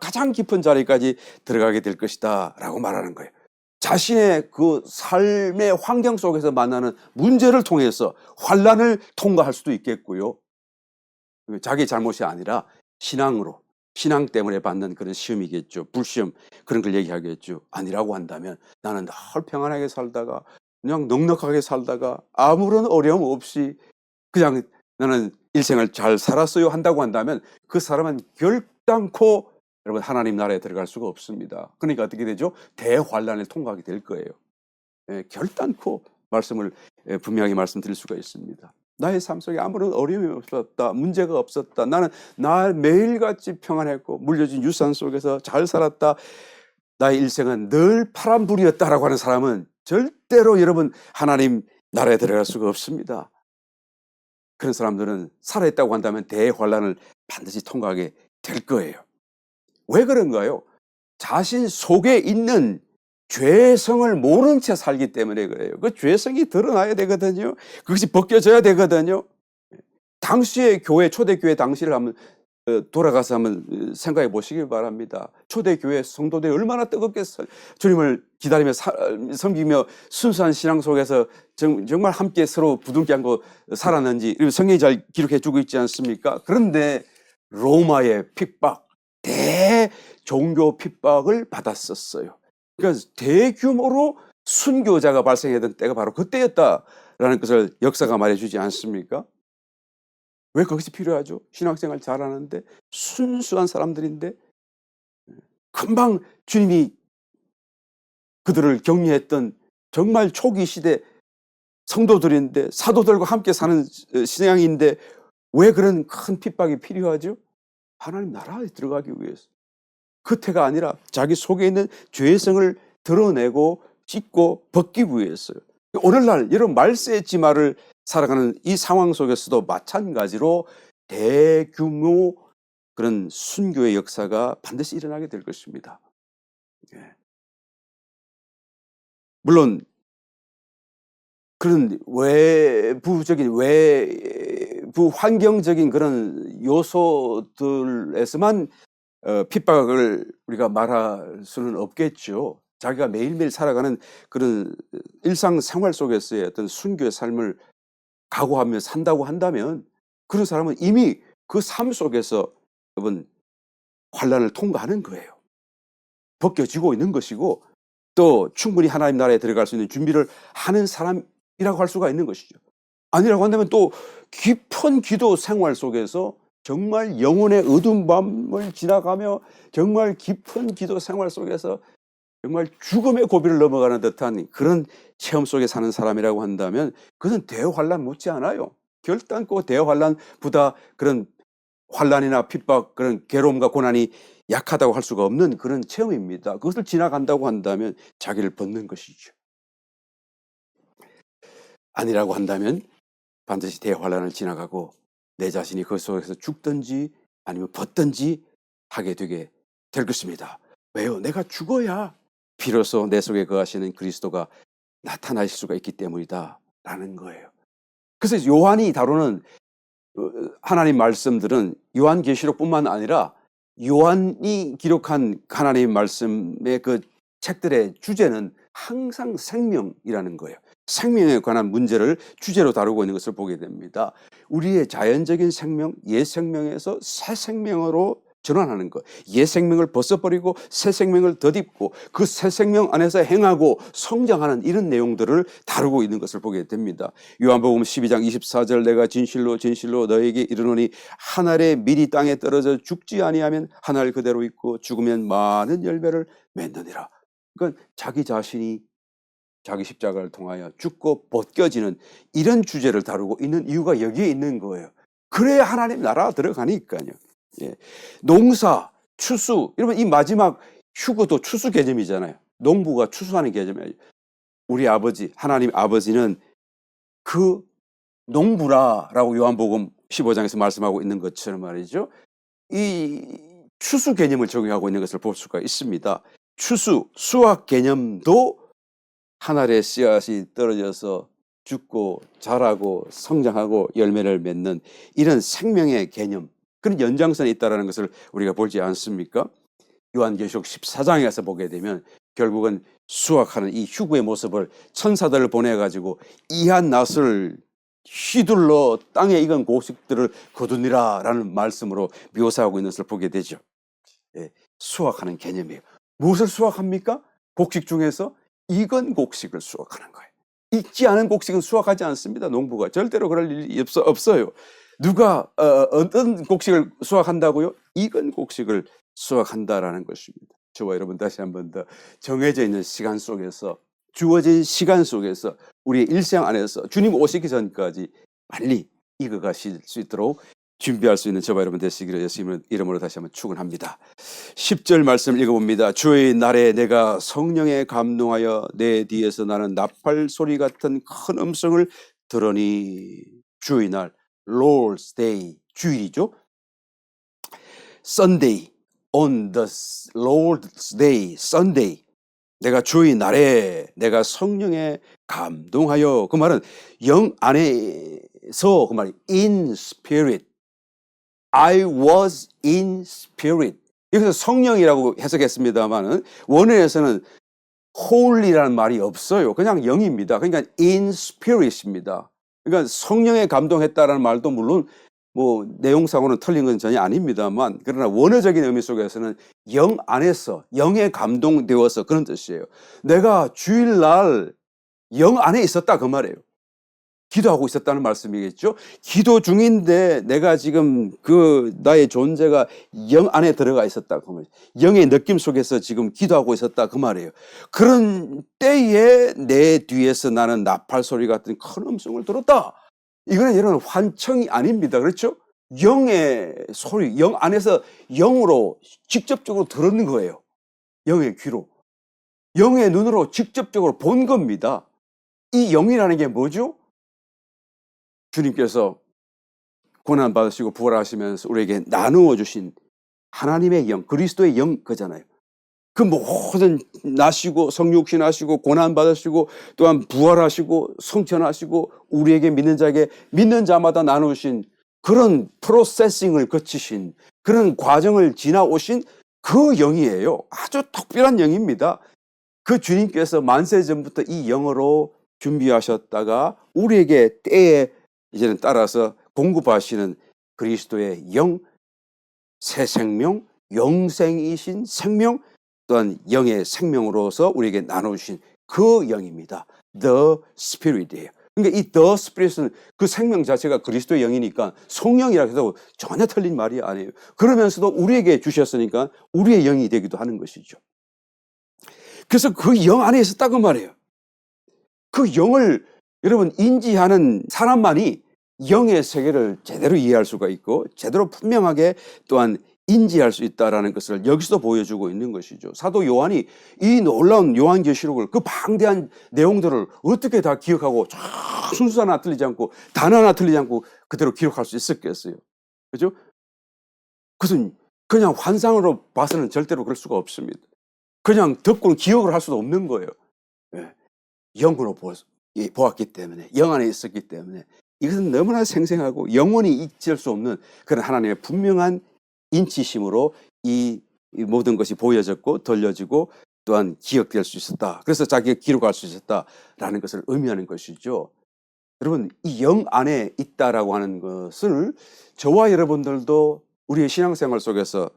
S1: 가장 깊은 자리까지 들어가게 될 것이다 라고 말하는 거예요. 자신의 그 삶의 환경 속에서 만나는 문제를 통해서 환난을 통과할 수도 있겠고요. 자기 잘못이 아니라 신앙으로, 신앙 때문에 받는 그런 시험이겠죠. 불시험, 그런 걸 얘기하겠죠. 아니라고 한다면 나는 늘 평안하게 살다가 그냥 넉넉하게 살다가 아무런 어려움 없이 그냥 나는 일생을 잘 살았어요 한다고 한다면 그 사람은 결단코 여러분 하나님 나라에 들어갈 수가 없습니다. 그러니까 어떻게 되죠? 대환란을 통과하게 될 거예요. 결단코 말씀을 분명히 말씀드릴 수가 있습니다. 나의 삶 속에 아무런 어려움이 없었다. 문제가 없었다. 나는 날 매일같이 평안했고 물려준 유산 속에서 잘 살았다. 나의 일생은 늘 파란불이었다라고 하는 사람은 절대로 여러분 하나님 나라에 들어갈 수가 없습니다. 그런 사람들은 살아있다고 한다면 대환란을 반드시 통과하게 될 거예요. 왜 그런가요? 자신 속에 있는 죄성을 모른 채 살기 때문에 그래요. 그 죄성이 드러나야 되거든요. 그것이 벗겨져야 되거든요. 당시의 교회, 초대교회 당시를 한번 돌아가서 한번 생각해 보시길 바랍니다. 초대교회 성도들이 얼마나 뜨겁게 주님을 기다리며 섬기며 순수한 신앙 속에서 정말 함께 서로 부둥켜 안고 살았는지 성경이 잘 기록해 주고 있지 않습니까? 그런데 로마의 핍박, 대종교 핍박을 받았었어요. 그러니까 대규모로 순교자가 발생했던 때가 바로 그때였다라는 것을 역사가 말해주지 않습니까? 왜 그것이 필요하죠? 신앙생활 잘하는데 순수한 사람들인데 금방 주님이 그들을 격려했던 정말 초기 시대 성도들인데 사도들과 함께 사는 신앙인데 왜 그런 큰 핍박이 필요하죠? 하나님 나라에 들어가기 위해서. 그때가 아니라 자기 속에 있는 죄성을 드러내고 씻고 벗기 위해서요. 오늘날 여러분 말세지마를 살아가는 이 상황 속에서도 마찬가지로 대규모 그런 순교의 역사가 반드시 일어나게 될 것입니다. 물론 그런 외부 환경적인 그런 요소들에서만 핍박을 우리가 말할 수는 없겠죠. 자기가 매일매일 살아가는 그런 일상생활 속에서의 어떤 순교의 삶을 각오하며 산다고 한다면 그런 사람은 이미 그 삶 속에서 여러분 환난을 통과하는 거예요. 벗겨지고 있는 것이고 또 충분히 하나님 나라에 들어갈 수 있는 준비를 하는 사람이라고 할 수가 있는 것이죠. 아니라고 한다면 또 깊은 기도 생활 속에서 정말 영혼의 어두운 밤을 지나가며 정말 깊은 기도 생활 속에서 정말 죽음의 고비를 넘어가는 듯한 그런 체험 속에 사는 사람이라고 한다면 그것은 대환란 못지 않아요. 결단코 대환란보다 그런 환란이나 핍박, 그런 괴로움과 고난이 약하다고 할 수가 없는 그런 체험입니다. 그것을 지나간다고 한다면 자기를 벗는 것이죠. 아니라고 한다면 반드시 대환란을 지나가고 내 자신이 그 속에서 죽든지 아니면 벗든지 하게 되게 될 것입니다. 왜요? 내가 죽어야 비로소 내 속에 거하시는 그리스도가 나타나실 수가 있기 때문이다 라는 거예요. 그래서 요한이 다루는 하나님 말씀들은 요한계시록뿐만 아니라 요한이 기록한 하나님 말씀의 그 책들의 주제는 항상 생명이라는 거예요. 생명에 관한 문제를 주제로 다루고 있는 것을 보게 됩니다. 우리의 자연적인 생명, 옛 생명에서 새 생명으로 전환하는 것, 옛 생명을 벗어버리고 새 생명을 덧입고 그 새 생명 안에서 행하고 성장하는 이런 내용들을 다루고 있는 것을 보게 됩니다. 요한복음 12장 24절 내가 진실로 너에게 이르노니 한 알의 밀이 땅에 떨어져 죽지 아니하면 한 알 그대로 있고 죽으면 많은 열매를 맺느니라. 그러니까 자기 자신이 자기 십자가를 통하여 죽고 벗겨지는 이런 주제를 다루고 있는 이유가 여기에 있는 거예요. 그래야 하나님 나라 들어가니까요. 예. 농사, 추수, 여러분 이 마지막 휴거도 추수 개념이잖아요. 농부가 추수하는 개념이에요. 우리 아버지, 하나님 아버지는 그 농부라라고 요한복음 15장에서 말씀하고 있는 것처럼 말이죠. 이 추수 개념을 적용하고 있는 것을 볼 수가 있습니다. 추수, 수확 개념도 한 알의 씨앗이 떨어져서 죽고 자라고 성장하고 열매를 맺는 이런 생명의 개념, 그런 연장선에 있다는 것을 우리가 보지 않습니까? 요한계시록 14장에서 보게 되면 결국은 수확하는 이 휴구의 모습을 천사들을 보내가지고 이한 낫을 휘둘러 땅에 익은 곡식들을 거두니라 라는 말씀으로 묘사하고 있는 것을 보게 되죠. 예, 수확하는 개념이에요. 무엇을 수확합니까? 곡식 중에서 익은 곡식을 수확하는 거예요. 익지 않은 곡식은 수확하지 않습니다. 농부가 절대로 그럴 일이 없어요. 누가 어떤 곡식을 수확한다고요? 익은 곡식을 수확한다라는 것입니다. 저와 여러분 다시 한번 더 정해져 있는 시간 속에서, 주어진 시간 속에서 우리의 일생 안에서 주님 오시기 전까지 빨리 익어가실 수 있도록 준비할 수 있는 저와 여러분 되시기를 예수님의 이름으로 다시 한번 축원합니다. 10절 말씀 읽어봅니다. 주의 날에 내가 성령에 감동하여 내 뒤에서 나는 나팔 소리 같은 큰 음성을 들으니, 주의 날, Lord's Day, 주일이죠. Sunday, on the Lord's Day, Sunday. 내가 주의 날에 내가 성령에 감동하여, 그 말은 영 안에서, 그 말이 in spirit. I was in spirit. 여기서 성령이라고 해석했습니다만은 원어에서는 holy라는 말이 없어요. 그냥 영입니다. 그러니까 in spirit입니다. 그러니까 성령에 감동했다라는 말도 물론 뭐 내용상으로는 틀린 건 전혀 아닙니다만, 그러나 원어적인 의미 속에서는 영 안에서, 영에 감동되어서 그런 뜻이에요. 내가 주일날 영 안에 있었다 그 말이에요. 기도하고 있었다는 말씀이겠죠. 기도 중인데 내가 지금 그 나의 존재가 영 안에 들어가 있었다 그 말이에요. 영의 느낌 속에서 지금 기도하고 있었다 그 말이에요. 그런 때에 내 뒤에서 나는 나팔 소리 같은 큰 음성을 들었다. 이거는 여러분 환청이 아닙니다. 그렇죠? 영의 소리, 영 안에서 영으로 직접적으로 들었는 거예요. 영의 귀로, 영의 눈으로 직접적으로 본 겁니다. 이 영이라는 게 뭐죠? 주님께서 고난받으시고 부활하시면서 우리에게 나누어 주신 하나님의 영, 그리스도의 영 그잖아요. 그 모든 나시고 성육신하시고 고난받으시고 또한 부활하시고 성천하시고 우리에게 믿는 자에게 믿는 자마다 나누신 그런 프로세싱을 거치신 그런 과정을 지나오신 그 영이에요. 아주 특별한 영입니다. 그 주님께서 만세 전부터 이 영으로 준비하셨다가 우리에게 때에 이제는 따라서 공급하시는 그리스도의 영, 새 생명, 영생이신 생명, 또한 영의 생명으로서 우리에게 나누신 그 영입니다. The Spirit이에요. 그러니까 이 The Spirit은 그 생명 자체가 그리스도의 영이니까 성령이라고 해도 전혀 틀린 말이 아니에요. 그러면서도 우리에게 주셨으니까 우리의 영이 되기도 하는 것이죠. 그래서 그 영 안에 있었다고 말해요. 그 영을 여러분 인지하는 사람만이 영의 세계를 제대로 이해할 수가 있고 제대로 분명하게 또한 인지할 수 있다는 것을 여기서 보여주고 있는 것이죠. 사도 요한이 이 놀라운 요한계시록을 그 방대한 내용들을 어떻게 다 기억하고 순서 하나 틀리지 않고 단 하나 틀리지 않고 그대로 기록할 수 있었겠어요. 그죠? 그것은 그냥 환상으로 봐서는 절대로 그럴 수가 없습니다. 그냥 듣고는 기억을 할 수도 없는 거예요. 예. 영으로 보았기 때문에, 영 안에 있었기 때문에 이것은 너무나 생생하고 영원히 잊을 수 없는 그런 하나님의 분명한 인치심으로 이 모든 것이 보여졌고 들려지고 또한 기억될 수 있었다. 그래서 자기가 기록할 수 있었다라는 것을 의미하는 것이죠. 여러분, 이 영 안에 있다라고 하는 것을 저와 여러분들도 우리의 신앙생활 속에서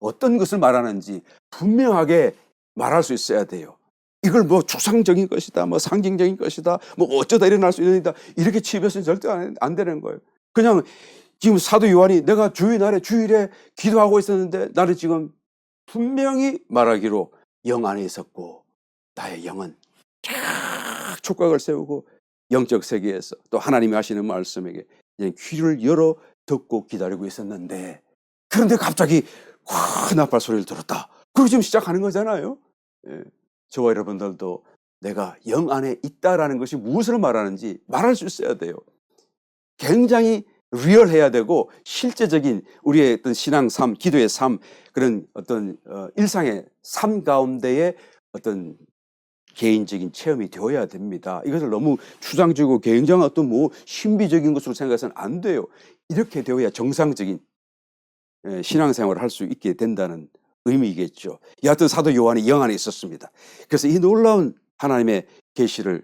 S1: 어떤 것을 말하는지 분명하게 말할 수 있어야 돼요. 이걸 뭐 추상적인 것이다, 뭐 상징적인 것이다, 뭐 어쩌다 일어날 수 있는 일이다, 이렇게 취급해서는 절대 안 되는 거예요. 그냥 지금 사도 요한이 내가 주일에 기도하고 있었는데 나를 지금 분명히 말하기로 영 안에 있었고 나의 영은 쫙 촉각을 세우고 영적 세계에서 또 하나님이 하시는 말씀에게 귀를 열어 듣고 기다리고 있었는데, 그런데 갑자기 큰 나팔 소리를 들었다. 그리고 지금 시작하는 거잖아요. 예. 저와 여러분들도 내가 영 안에 있다라는 것이 무엇을 말하는지 말할 수 있어야 돼요. 굉장히 리얼해야 되고 실제적인 우리의 어떤 신앙 삶, 기도의 삶, 그런 어떤 일상의 삶 가운데에 어떤 개인적인 체험이 되어야 됩니다. 이것을 너무 추상적이고 굉장한 어떤 뭐 신비적인 것으로 생각해서는 안 돼요. 이렇게 되어야 정상적인 신앙생활을 할 수 있게 된다는 의미겠죠. 여하튼 사도 요한이 영 안에 있었습니다. 그래서 이 놀라운 하나님의 계시를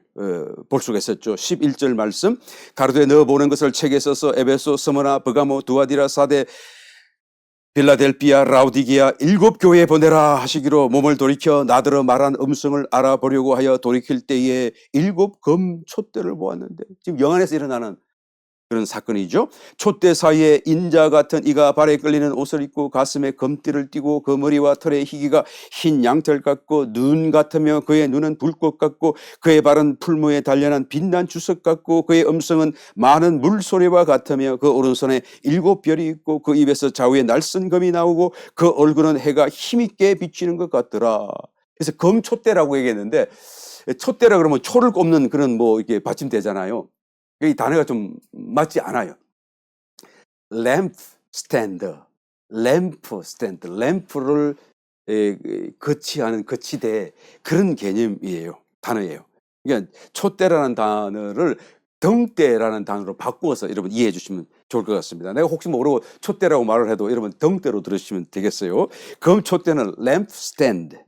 S1: 볼 수가 있었죠. 11절 말씀, 가로되 너 보는 것을 책에 써서 에베소, 스무나, 버가모, 두아디라, 사데, 빌라델비아, 라우디게아 7교회에 보내라 하시기로 몸을 돌이켜 나더러 말한 음성을 알아보려고 하여 돌이킬 때에 7 검 촛대를 보았는데, 지금 영 안에서 일어나는 그런 사건이죠. 촛대 사이에 인자 같은 이가 발에 끌리는 옷을 입고 가슴에 검띠를 띠고 그 머리와 털의 희기가 흰 양털 같고 눈 같으며 그의 눈은 불꽃 같고 그의 발은 풀무에 단련한 빛난 주석 같고 그의 음성은 많은 물소리와 같으며 그 오른손에 7 별이 있고 그 입에서 좌우에 날쌘 검이 나오고 그 얼굴은 해가 힘있게 비치는 것 같더라. 그래서 검촛대라고 얘기했는데, 촛대라 그러면 초를 꼽는 그런 뭐 이게 받침대잖아요. 이 단어가 좀 맞지 않아요. 램프 스탠드, 램프를 거치하는 거치대, 그런 개념이에요. 단어예요. 그러니까 촛대라는 단어를 덩대라는 단어로 바꾸어서 여러분 이해해 주시면 좋을 것 같습니다. 내가 혹시 모르고 촛대라고 말을 해도 여러분 덩대로 들으시면 되겠어요. 검 촛대는 램프 스탠드,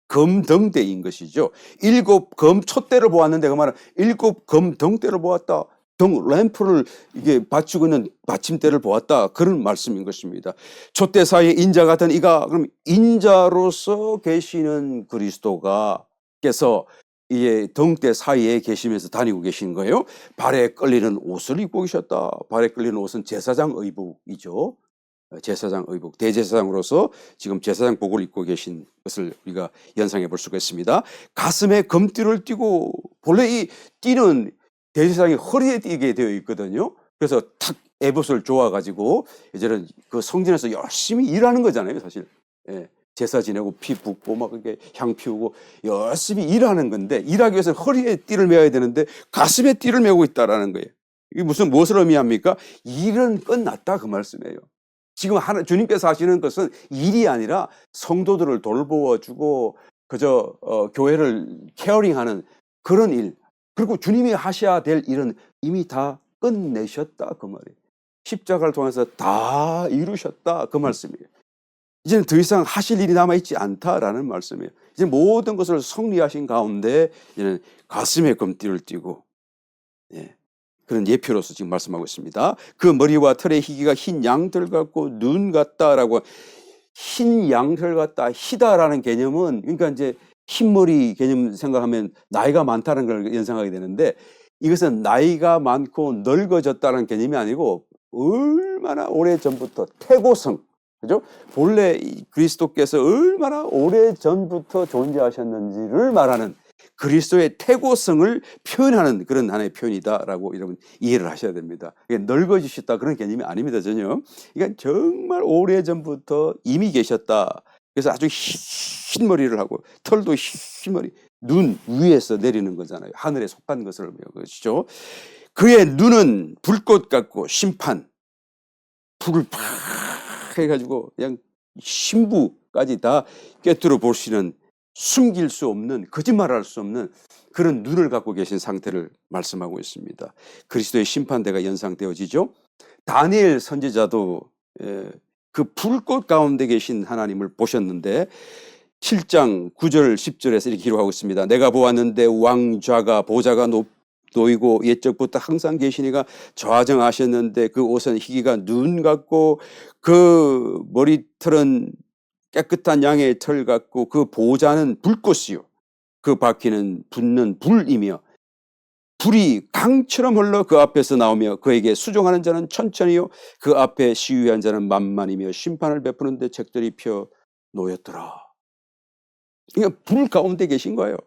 S1: 검덩대인 것이죠. 7 검촛대를 보았는데 그 말은 7 검덩대를 보았다. 램프를 이게 받치고 있는 받침대를 보았다, 그런 말씀인 것입니다. 촛대 사이에 인자 같은 이가, 그럼 인자로서 계시는 그리스도가께서 이게 덩대 사이에 계시면서 다니고 계신 거예요. 발에 끌리는 옷을 입고 계셨다. 발에 끌리는 옷은 제사장 의복이죠. 제사장 의복, 대제사장으로서 지금 제사장복을 입고 계신 것을 우리가 연상해 볼 수가 있습니다. 가슴에 검띠를 띠고, 본래 이 띠는 대제사장이 허리에 띠게 되어 있거든요. 그래서 탁 에봇을 조아가지고 이제는 그 성전에서 열심히 일하는 거잖아요, 사실. 예, 제사 지내고 피 붓고 막 이렇게 향 피우고 열심히 일하는 건데, 일하기 위해서 허리에 띠를 메어야 되는데 가슴에 띠를 메고 있다라는 거예요. 이게 무엇을 의미합니까? 일은 끝났다, 그 말씀이에요. 지금 주님께서 하시는 것은 일이 아니라 성도들을 돌보아주고 그저 교회를 케어링하는 그런 일, 그리고 주님이 하셔야 될 일은 이미 다 끝내셨다, 그 말이에요. 십자가를 통해서 다 이루셨다, 그 말씀이에요. 이제는 더 이상 하실 일이 남아있지 않다라는 말씀이에요. 이제 모든 것을 성리하신 가운데 이제는 가슴에 검띠를 띠고, 예, 그런 예표로서 지금 말씀하고 있습니다. 그 머리와 털의 희기가 흰 양털 같고 눈 같다라고. 흰 양털 같다, 희다라는 개념은, 그러니까 이제 흰머리 개념 생각하면 나이가 많다는 걸 연상하게 되는데, 이것은 나이가 많고 늙어졌다는 개념이 아니고 얼마나 오래전부터 태고성, 그죠? 본래 그리스도께서 얼마나 오래전부터 존재하셨는지를 말하는 그리스도의 태고성을 표현하는 그런 하나의 표현이다라고 여러분 이해를 하셔야 됩니다. 늙어지셨다 그런 개념이 아닙니다, 전혀. 그러니까 정말 오래전부터 이미 계셨다. 그래서 아주 흰 머리를 하고 털도 흰 머리, 눈 위에서 내리는 거잖아요. 하늘에 속한 것을 것이죠. 그의 눈은 불꽃 같고 심판, 불을 팍 해가지고 그냥 신부까지 다 꿰뚫어 보시는, 숨길 수 없는, 거짓말할 수 없는 그런 눈을 갖고 계신 상태를 말씀하고 있습니다. 그리스도의 심판대가 연상되어지죠. 다니엘 선지자도 그 불꽃 가운데 계신 하나님을 보셨는데 7장 9절 10절에서 이렇게 기록하고 있습니다. 내가 보았는데 왕좌가 보좌가 놓이고 옛적부터 항상 계시니가 좌정하셨는데 그 옷은 희기가 눈 같고 그 머리털은 깨끗한 양의 털 같고 그 보좌는 불꽃이요 그 바퀴는 붙는 불이며 불이 강처럼 흘러 그 앞에서 나오며 그에게 수종하는 자는 천천히요 그 앞에 시위한 자는 만만이며 심판을 베푸는데 책들이 펴 놓였더라. 그러니까 불 가운데 계신 거예요.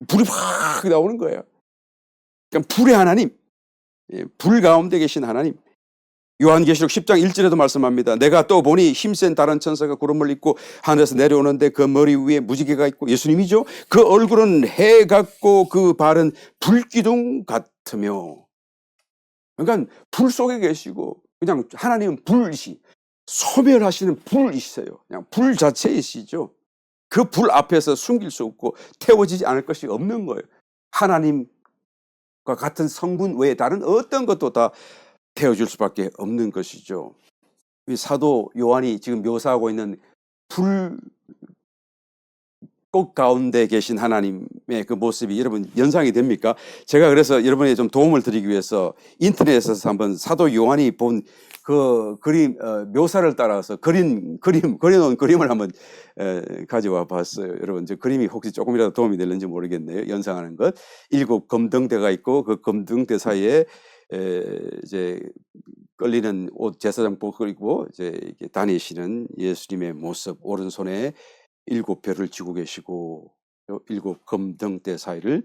S1: 불이 확 나오는 거예요. 그러니까 불의 하나님, 불 가운데 계신 하나님, 요한계시록 10장 1절에도 말씀합니다. 내가 또 보니 힘센 다른 천사가 구름을 입고 하늘에서 내려오는데 그 머리 위에 무지개가 있고, 예수님이죠. 그 얼굴은 해 같고 그 발은 불기둥 같으며. 그러니까 불 속에 계시고, 그냥 하나님은 불이시, 소멸하시는 불이시세요. 그냥 불 자체이시죠. 그 불 앞에서 숨길 수 없고 태워지지 않을 것이 없는 거예요. 하나님과 같은 성분 외에 다른 어떤 것도 다 태워줄 수밖에 없는 것이죠. 이 사도 요한이 지금 묘사하고 있는 불꽃 가운데 계신 하나님의 그 모습이 여러분 연상이 됩니까? 제가 그래서 여러분에게 좀 도움을 드리기 위해서 인터넷에서 한번 사도 요한이 본 그 그림, 묘사를 따라서 그려놓은 그림을 한번 가져와 봤어요. 여러분, 저 그림이 혹시 조금이라도 도움이 되는지 모르겠네요. 연상하는 것. 7 검등대가 있고 그 검등대 사이에 이제 끌리는 옷 제사장복을 입고 이제 이렇게 다니시는 예수님의 모습, 오른손에 7 별을 쥐고 계시고 7 검등대 사이를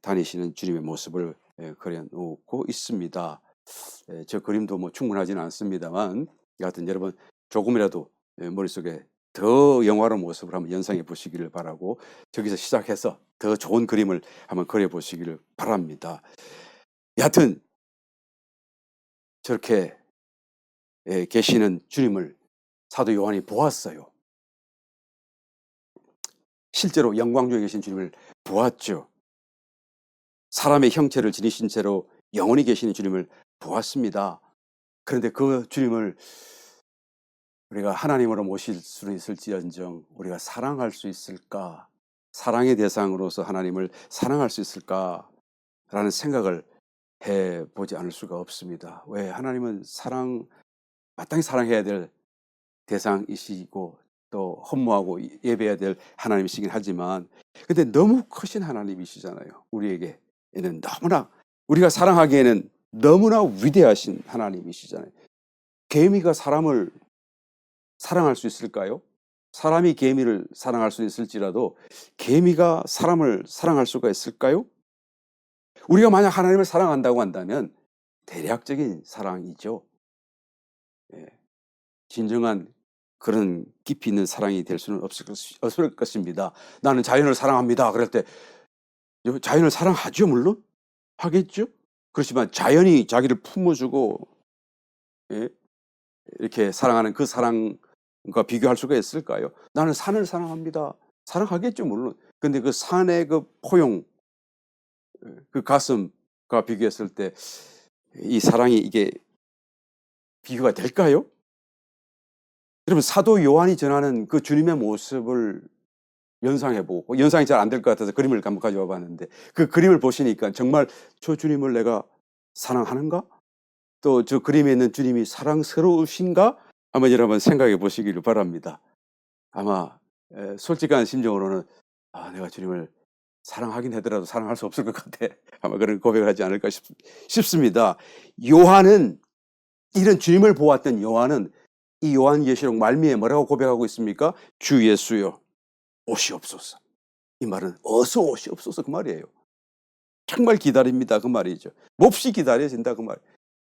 S1: 다니시는 주님의 모습을 그려놓고 있습니다. 저 그림도 뭐 충분하지는 않습니다만, 여하튼 여러분 조금이라도 머릿속에 더 영화로운 모습을 한번 연상해 보시기를 바라고, 저기서 시작해서 더 좋은 그림을 한번 그려 보시기를 바랍니다. 여하튼 저렇게 계시는 주님을 사도 요한이 보았어요. 실제로 영광 중에 계신 주님을 보았죠. 사람의 형체를 지니신 채로 영원히 계시는 주님을 보았습니다. 그런데 그 주님을 우리가 하나님으로 모실 수는 있을지언정 우리가 사랑할 수 있을까? 사랑의 대상으로서 하나님을 사랑할 수 있을까라는 생각을 해보지 않을 수가 없습니다. 왜? 하나님은 마땅히 사랑해야 될 대상이시고 또 헌무하고 예배해야 될 하나님이시긴 하지만, 근데 너무 크신 하나님이시잖아요. 우리에게는 너무나, 우리가 사랑하기에는 너무나 위대하신 하나님이시잖아요. 개미가 사람을 사랑할 수 있을까요? 사람이 개미를 사랑할 수 있을지라도 개미가 사람을 사랑할 수가 있을까요? 우리가 만약 하나님을 사랑한다고 한다면 대략적인 사랑이죠. 진정한 그런 깊이 있는 사랑이 될 수는 없을 것입니다. 나는 자연을 사랑합니다. 그럴 때 자연을 사랑하죠, 물론 하겠죠. 그렇지만 자연이 자기를 품어주고 이렇게 사랑하는 그 사랑과 비교할 수가 있을까요? 나는 산을 사랑합니다. 사랑하겠죠, 물론. 근데 그 산의 그 포용, 그 가슴과 비교했을 때 이 사랑이 이게 비교가 될까요? 여러분, 사도 요한이 전하는 그 주님의 모습을 연상해보고, 연상이 잘 안 될 것 같아서 그림을 한번 가져와 봤는데, 그 그림을 보시니까 정말 저 주님을 내가 사랑하는가? 또 저 그림에 있는 주님이 사랑스러우신가? 한번 여러분 생각해 보시기를 바랍니다. 아마 솔직한 심정으로는 내가 주님을 사랑하긴 하더라도 사랑할 수 없을 것 같아. 아마 그런 고백을 하지 않을까 싶습니다. 요한은, 이런 주님을 보았던 요한은 이 요한계시록 말미에 뭐라고 고백하고 있습니까? 주 예수여 오시옵소서. 이 말은 어서 오시옵소서 그 말이에요. 정말 기다립니다 그 말이죠. 몹시 기다려진다 그 말이에요.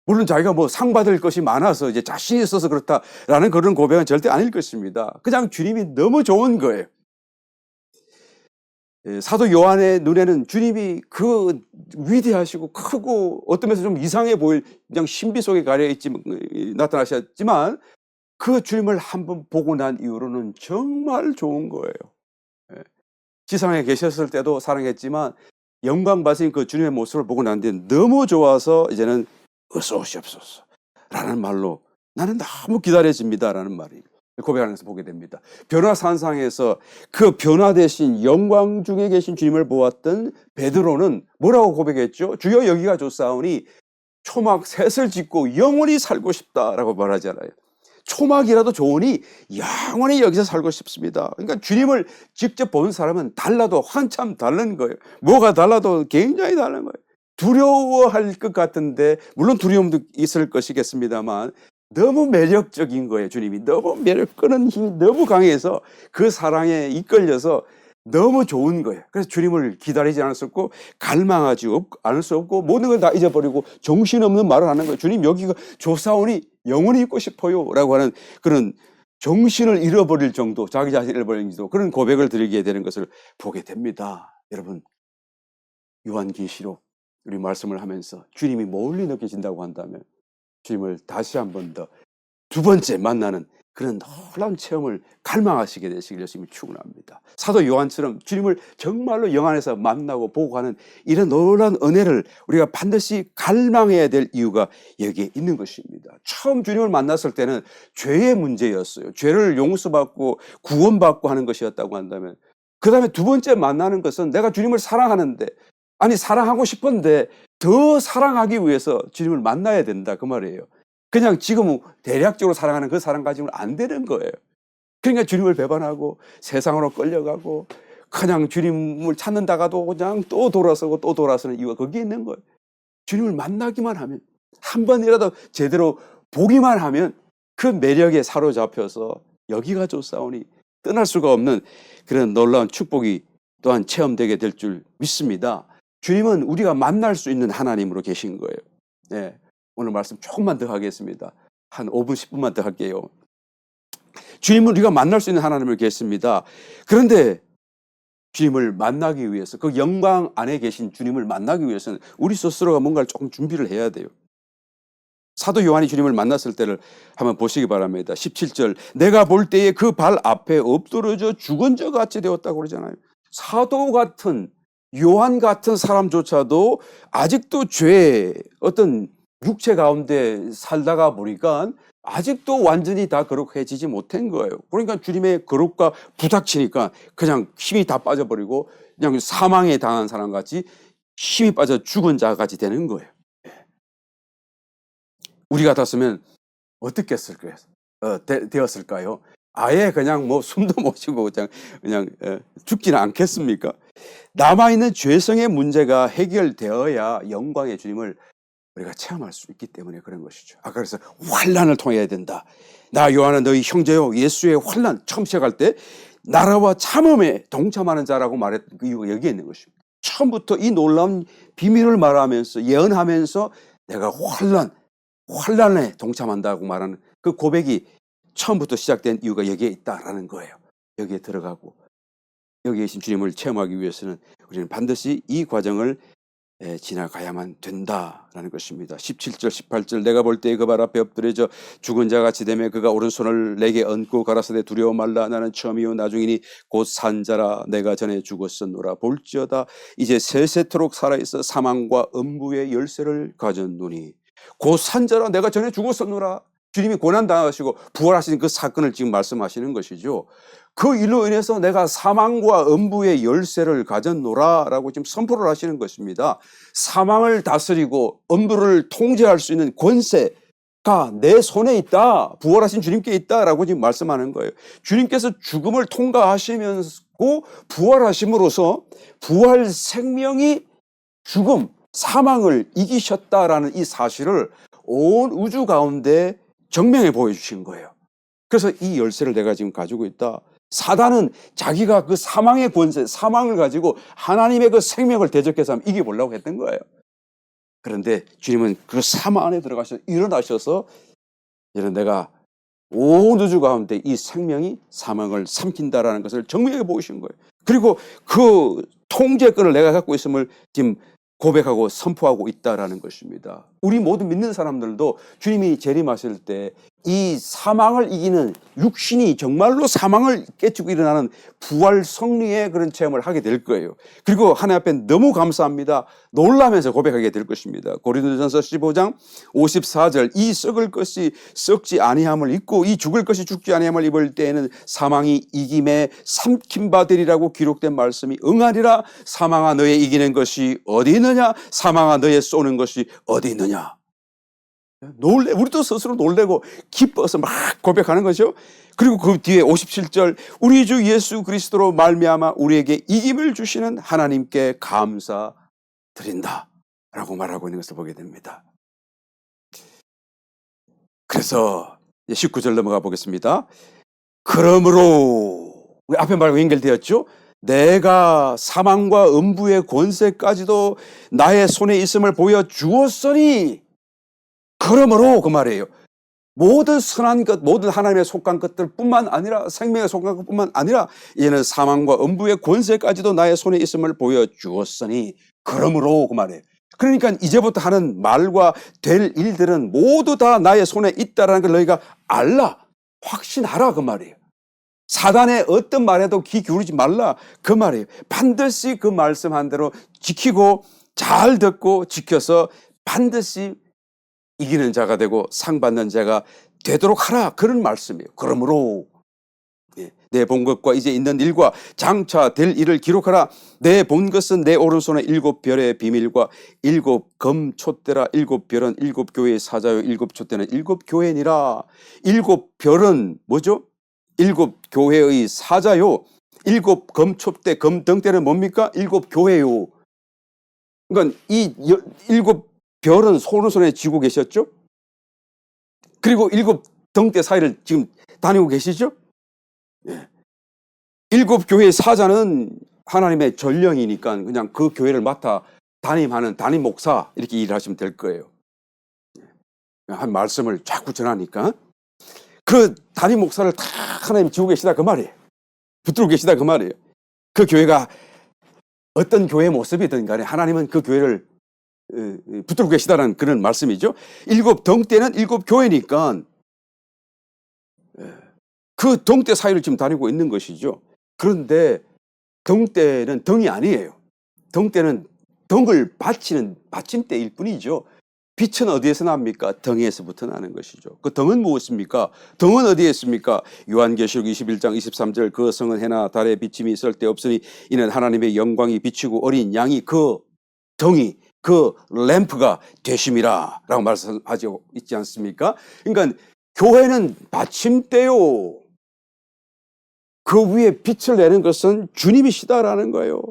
S1: 물론 자기가 뭐 상 받을 것이 많아서 이제 자신이 있어서 그렇다라는 그런 고백은 절대 아닐 것입니다. 그냥 주님이 너무 좋은 거예요. 사도 요한의 눈에는 주님이 그 위대하시고 크고 어떤 면에서 좀 이상해 보일, 그냥 신비 속에 나타나셨지만 그 주님을 한번 보고 난 이후로는 정말 좋은 거예요. 지상에 계셨을 때도 사랑했지만 영광 받으신 그 주님의 모습을 보고 난 뒤에 너무 좋아서 이제는 어서 오시옵소서 라는 말로 나는 너무 기다려집니다라는 말이 고백하는 것을 보게 됩니다. 변화산상에서 그 변화되신 영광 중에 계신 주님을 보았던 베드로는 뭐라고 고백했죠? 주여 여기가 좋사오니 초막 셋을 짓고 영원히 살고 싶다라고 말하잖아요. 초막이라도 좋으니 영원히 여기서 살고 싶습니다. 그러니까 주님을 직접 본 사람은 달라도 한참 다른 거예요. 뭐가 달라도 굉장히 다른 거예요. 두려워할 것 같은데, 물론 두려움도 있을 것이겠습니다만 너무 매력적인 거예요. 주님이 너무 매력 끄는 힘이 너무 강해서 그 사랑에 이끌려서 너무 좋은 거예요. 그래서 주님을 기다리지 않을 수 없고 갈망하지 않을 수 없고 모든 걸 다 잊어버리고 정신없는 말을 하는 거예요. 주님 여기가 조사오니 영원히 있고 싶어요 라고 하는 그런 정신을 잃어버릴 정도, 자기 자신을 잃어버릴 정도 그런 고백을 드리게 되는 것을 보게 됩니다. 여러분, 요한계시록 우리 말씀을 하면서 주님이 멀리 느껴진다고 한다면 주님을 다시 한 번 더 두 번째 만나는 그런 놀라운 체험을 갈망하시게 되시길 열심히 축원합니다. 사도 요한처럼 주님을 정말로 영 안에서 만나고 보고 하는 이런 놀라운 은혜를 우리가 반드시 갈망해야 될 이유가 여기에 있는 것입니다. 처음 주님을 만났을 때는 죄의 문제였어요. 죄를 용서받고 구원받고 하는 것이었다고 한다면 그 다음에 두 번째 만나는 것은 내가 주님을 사랑하는데 아니 사랑하고 싶은데 더 사랑하기 위해서 주님을 만나야 된다 그 말이에요. 그냥 지금 대략적으로 사랑하는 그 사랑 가지고는 안 되는 거예요. 그러니까 주님을 배반하고 세상으로 끌려가고 그냥 주님을 찾는다가도 그냥 또 돌아서고 또 돌아서는 이유가 거기에 있는 거예요. 주님을 만나기만 하면 한 번이라도 제대로 보기만 하면 그 매력에 사로잡혀서 여기가 좋사오니 떠날 수가 없는 그런 놀라운 축복이 또한 체험되게 될 줄 믿습니다. 주님은 우리가 만날 수 있는 하나님으로 계신 거예요. 네. 오늘 말씀 조금만 더 하겠습니다. 한 5분, 10분만 더 할게요. 주님은 우리가 만날 수 있는 하나님을 계십니다. 그런데 주님을 만나기 위해서 그 영광 안에 계신 주님을 만나기 위해서는 우리 스스로가 뭔가를 조금 준비를 해야 돼요. 사도 요한이 주님을 만났을 때를 한번 보시기 바랍니다. 17절 내가 볼 때에 그 발 앞에 엎드러져 죽은 자 같이 되었다고 그러잖아요. 사도 같은 요한 같은 사람조차도 아직도 죄의 어떤 육체 가운데 살다가 보니까 아직도 완전히 다 거룩해지지 못한 거예요. 그러니까 주님의 거룩과 부닥치니까 그냥 힘이 다 빠져버리고 그냥 사망에 당한 사람같이 힘이 빠져 죽은 자같이 되는 거예요. 우리 같았으면 어떻게 되었을까요? 아예 그냥 뭐 숨도 못 쉬고 그냥 죽지는 않겠습니까? 남아있는 죄성의 문제가 해결되어야 영광의 주님을 우리가 체험할 수 있기 때문에 그런 것이죠. 아까 그래서 환난을 통해야 된다. 나 요한은 너희 형제요 예수의 환난 처음 시작할 때 나라와 참음에 동참하는 자라고 말했던 그 이유가 여기에 있는 것입니다. 처음부터 이 놀라운 비밀을 말하면서 예언하면서 내가 환난에 동참한다고 말하는 그 고백이 처음부터 시작된 이유가 여기에 있다라는 거예요. 여기에 들어가고 여기에 계신 주님을 체험하기 위해서는 우리는 반드시 이 과정을 지나가야만 된다라는 것입니다. 17절 18절 내가 볼 때 그 발 앞에 엎드려져 죽은 자같이 되며 그가 오른손을 내게 얹고 가라사대 두려워 말라 나는 처음이요 나중이니 곧 산 자라 내가 전에 죽었었노라 볼지어다 이제 세세토록 살아있어 사망과 음부의 열쇠를 가졌노니 곧 산 자라 내가 전에 죽었었노라. 주님이 고난당하시고 부활하신 그 사건을 지금 말씀하시는 것이죠. 그 일로 인해서 내가 사망과 음부의 열쇠를 가졌노라 라고 지금 선포를 하시는 것입니다. 사망을 다스리고 음부를 통제할 수 있는 권세가 내 손에 있다. 부활하신 주님께 있다라고 지금 말씀하는 거예요. 주님께서 죽음을 통과하시면서 부활하심으로써 부활 생명이 죽음, 사망을 이기셨다라는 이 사실을 온 우주 가운데 정명해 보여주신 거예요. 그래서 이 열쇠를 내가 지금 가지고 있다. 사단은 자기가 그 사망의 권세, 사망을 가지고 하나님의 그 생명을 대적해서 이겨보려고 했던 거예요. 그런데 주님은 그 사망 안에 들어가셔서 일어나셔서 이런 내가 온 우주 가운데 이 생명이 사망을 삼킨다라는 것을 정명해 보이신 거예요. 그리고 그 통제권을 내가 갖고 있음을 지금 고백하고 선포하고 있다라는 것입니다. 우리 모든 믿는 사람들도 주님이 재림하실 때 이 사망을 이기는 육신이 정말로 사망을 깨치고 일어나는 부활 성리의 그런 체험을 하게 될 거예요. 그리고 하나님 앞에 너무 감사합니다. 놀라면서 고백하게 될 것입니다. 고린도전서 15장 54절 이 썩을 것이 썩지 아니함을 입고 이 죽을 것이 죽지 아니함을 입을 때에는 사망이 이김에 삼킨 바 되리라고 기록된 말씀이 응하리라. 사망아 너의 이기는 것이 어디 있느냐 사망아 너의 쏘는 것이 어디 있느냐. 우리도 스스로 놀래고 기뻐서 막 고백하는 거죠. 그리고 그 뒤에 57절 우리 주 예수 그리스도로 말미암아 우리에게 이김을 주시는 하나님께 감사드린다 라고 말하고 있는 것을 보게 됩니다. 그래서 19절 넘어가 보겠습니다. 그러므로 우리 앞에 말과 연결되었죠. 내가 사망과 음부의 권세까지도 나의 손에 있음을 보여주었으니 그러므로 그 말이에요. 모든 선한 것, 모든 하나님의 속한 것들뿐만 아니라 생명에 속한 것뿐만 아니라 이제는 사망과 음부의 권세까지도 나의 손에 있음을 보여주었으니 그러므로 그 말이에요. 그러니까 이제부터 하는 말과 될 일들은 모두 다 나의 손에 있다라는 걸 너희가 알라, 확신하라 그 말이에요. 사단의 어떤 말에도 귀 기울이지 말라 그 말이에요. 반드시 그 말씀한 대로 지키고 잘 듣고 지켜서 반드시 이기는 자가 되고 상 받는 자가 되도록 하라 그런 말씀이에요. 그러므로 내 본 것과 이제 있는 일과 장차 될 일을 기록하라. 내 본 것은 내 오른손에 7별의 비밀과 7검 촛대라. 7별은 7교회의 사자요 7촛대는 7교회니라. 7별은 뭐죠? 7교회의 사자요 7검 촛대 검등대는 뭡니까? 7교회요. 그러니까 이 7별은 오른손에 쥐고 계셨죠? 그리고 7등대 사이를 지금 다니고 계시죠? 7교회의 사자는 하나님의 전령이니까 그냥 그 교회를 맡아 담임하는 담임 목사 이렇게 일하시면 될 거예요. 한 말씀을 자꾸 전하니까 그 담임 목사를 다 하나님이 지고 계시다 그 말이에요. 붙들고 계시다 그 말이에요. 그 교회가 어떤 교회의 모습이든 간에 하나님은 그 교회를 붙들고 계시다는 그런 말씀이죠. 7등대는 7교회니까 그 등대 사이를 지금 다니고 있는 것이죠. 그런데 등대는 등이 아니에요. 등대는 등을 받치는 받침대일 뿐이죠. 빛은 어디에서 납니까? 등에서부터 나는 것이죠. 그 등은 무엇입니까? 등은 어디에 있습니까? 요한계시록 21장 23절 그 성은 해나 달의 비침이 쓸데없으니 이는 하나님의 영광이 비치고 어린 양이 그 등이 그 램프가 되심이라 라고 말씀하고 있지 않습니까? 그러니까 교회는 받침대요. 그 위에 빛을 내는 것은 주님이시다라는 거예요.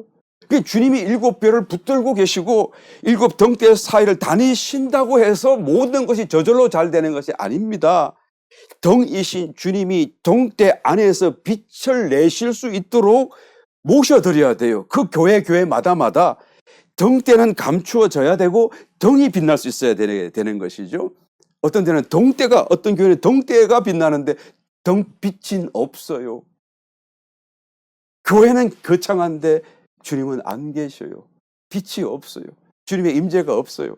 S1: 주님이 7별을 붙들고 계시고 7등대 사이를 다니신다고 해서 모든 것이 저절로 잘 되는 것이 아닙니다. 등이신 주님이 등대 안에서 빛을 내실 수 있도록 모셔드려야 돼요. 그 교회마다마다 등대는 감추어져야 되고 등이 빛날 수 있어야 되는 것이죠. 어떤 데는 등대가, 어떤 교회는 등대가 빛나는데 등빛은 없어요. 교회는 거창한데 주님은 안 계셔요. 빛이 없어요. 주님의 임재가 없어요.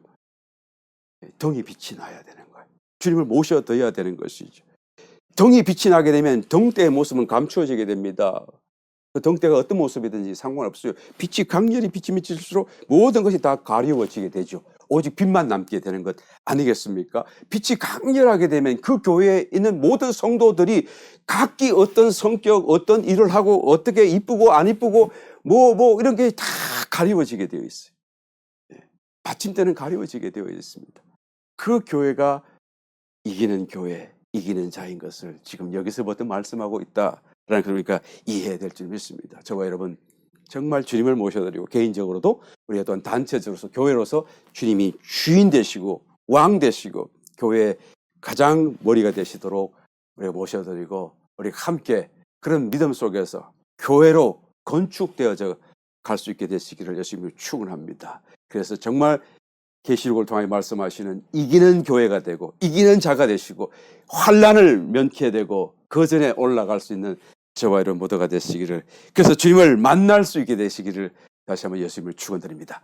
S1: 등이 빛이 나야 되는 거예요. 주님을 모셔둬야 되는 것이죠. 등이 빛이 나게 되면 등대의 모습은 감추어지게 됩니다. 그 등대가 어떤 모습이든지 상관없어요. 빛이 강렬히 빛이 비칠수록 모든 것이 다 가려워지게 되죠. 오직 빛만 남게 되는 것 아니겠습니까? 빛이 강렬하게 되면 그 교회에 있는 모든 성도들이 각기 어떤 성격, 어떤 일을 하고 어떻게 이쁘고 안 이쁘고 뭐 이런 게 다 가려워지게 되어 있어요. 받침대는 가려워지게 되어 있습니다. 그 교회가 이기는 교회, 이기는 자인 것을 지금 여기서부터 말씀하고 있다라는, 그러니까 이해해야 될 줄 믿습니다. 저와 여러분 정말 주님을 모셔드리고 개인적으로도 우리가 또한 단체적으로서 교회로서 주님이 주인 되시고 왕 되시고 교회의 가장 머리가 되시도록 우리가 모셔드리고 우리가 함께 그런 믿음 속에서 교회로 건축되어져 갈 수 있게 되시기를 열심히 축원합니다. 그래서 정말 계시록을 통해 말씀하시는 이기는 교회가 되고 이기는 자가 되시고 환난을 면케 되고 그 전에 올라갈 수 있는 저와 여러분 모두가 되시기를, 그래서 주님을 만날 수 있게 되시기를 다시 한번 예수님을 축원드립니다.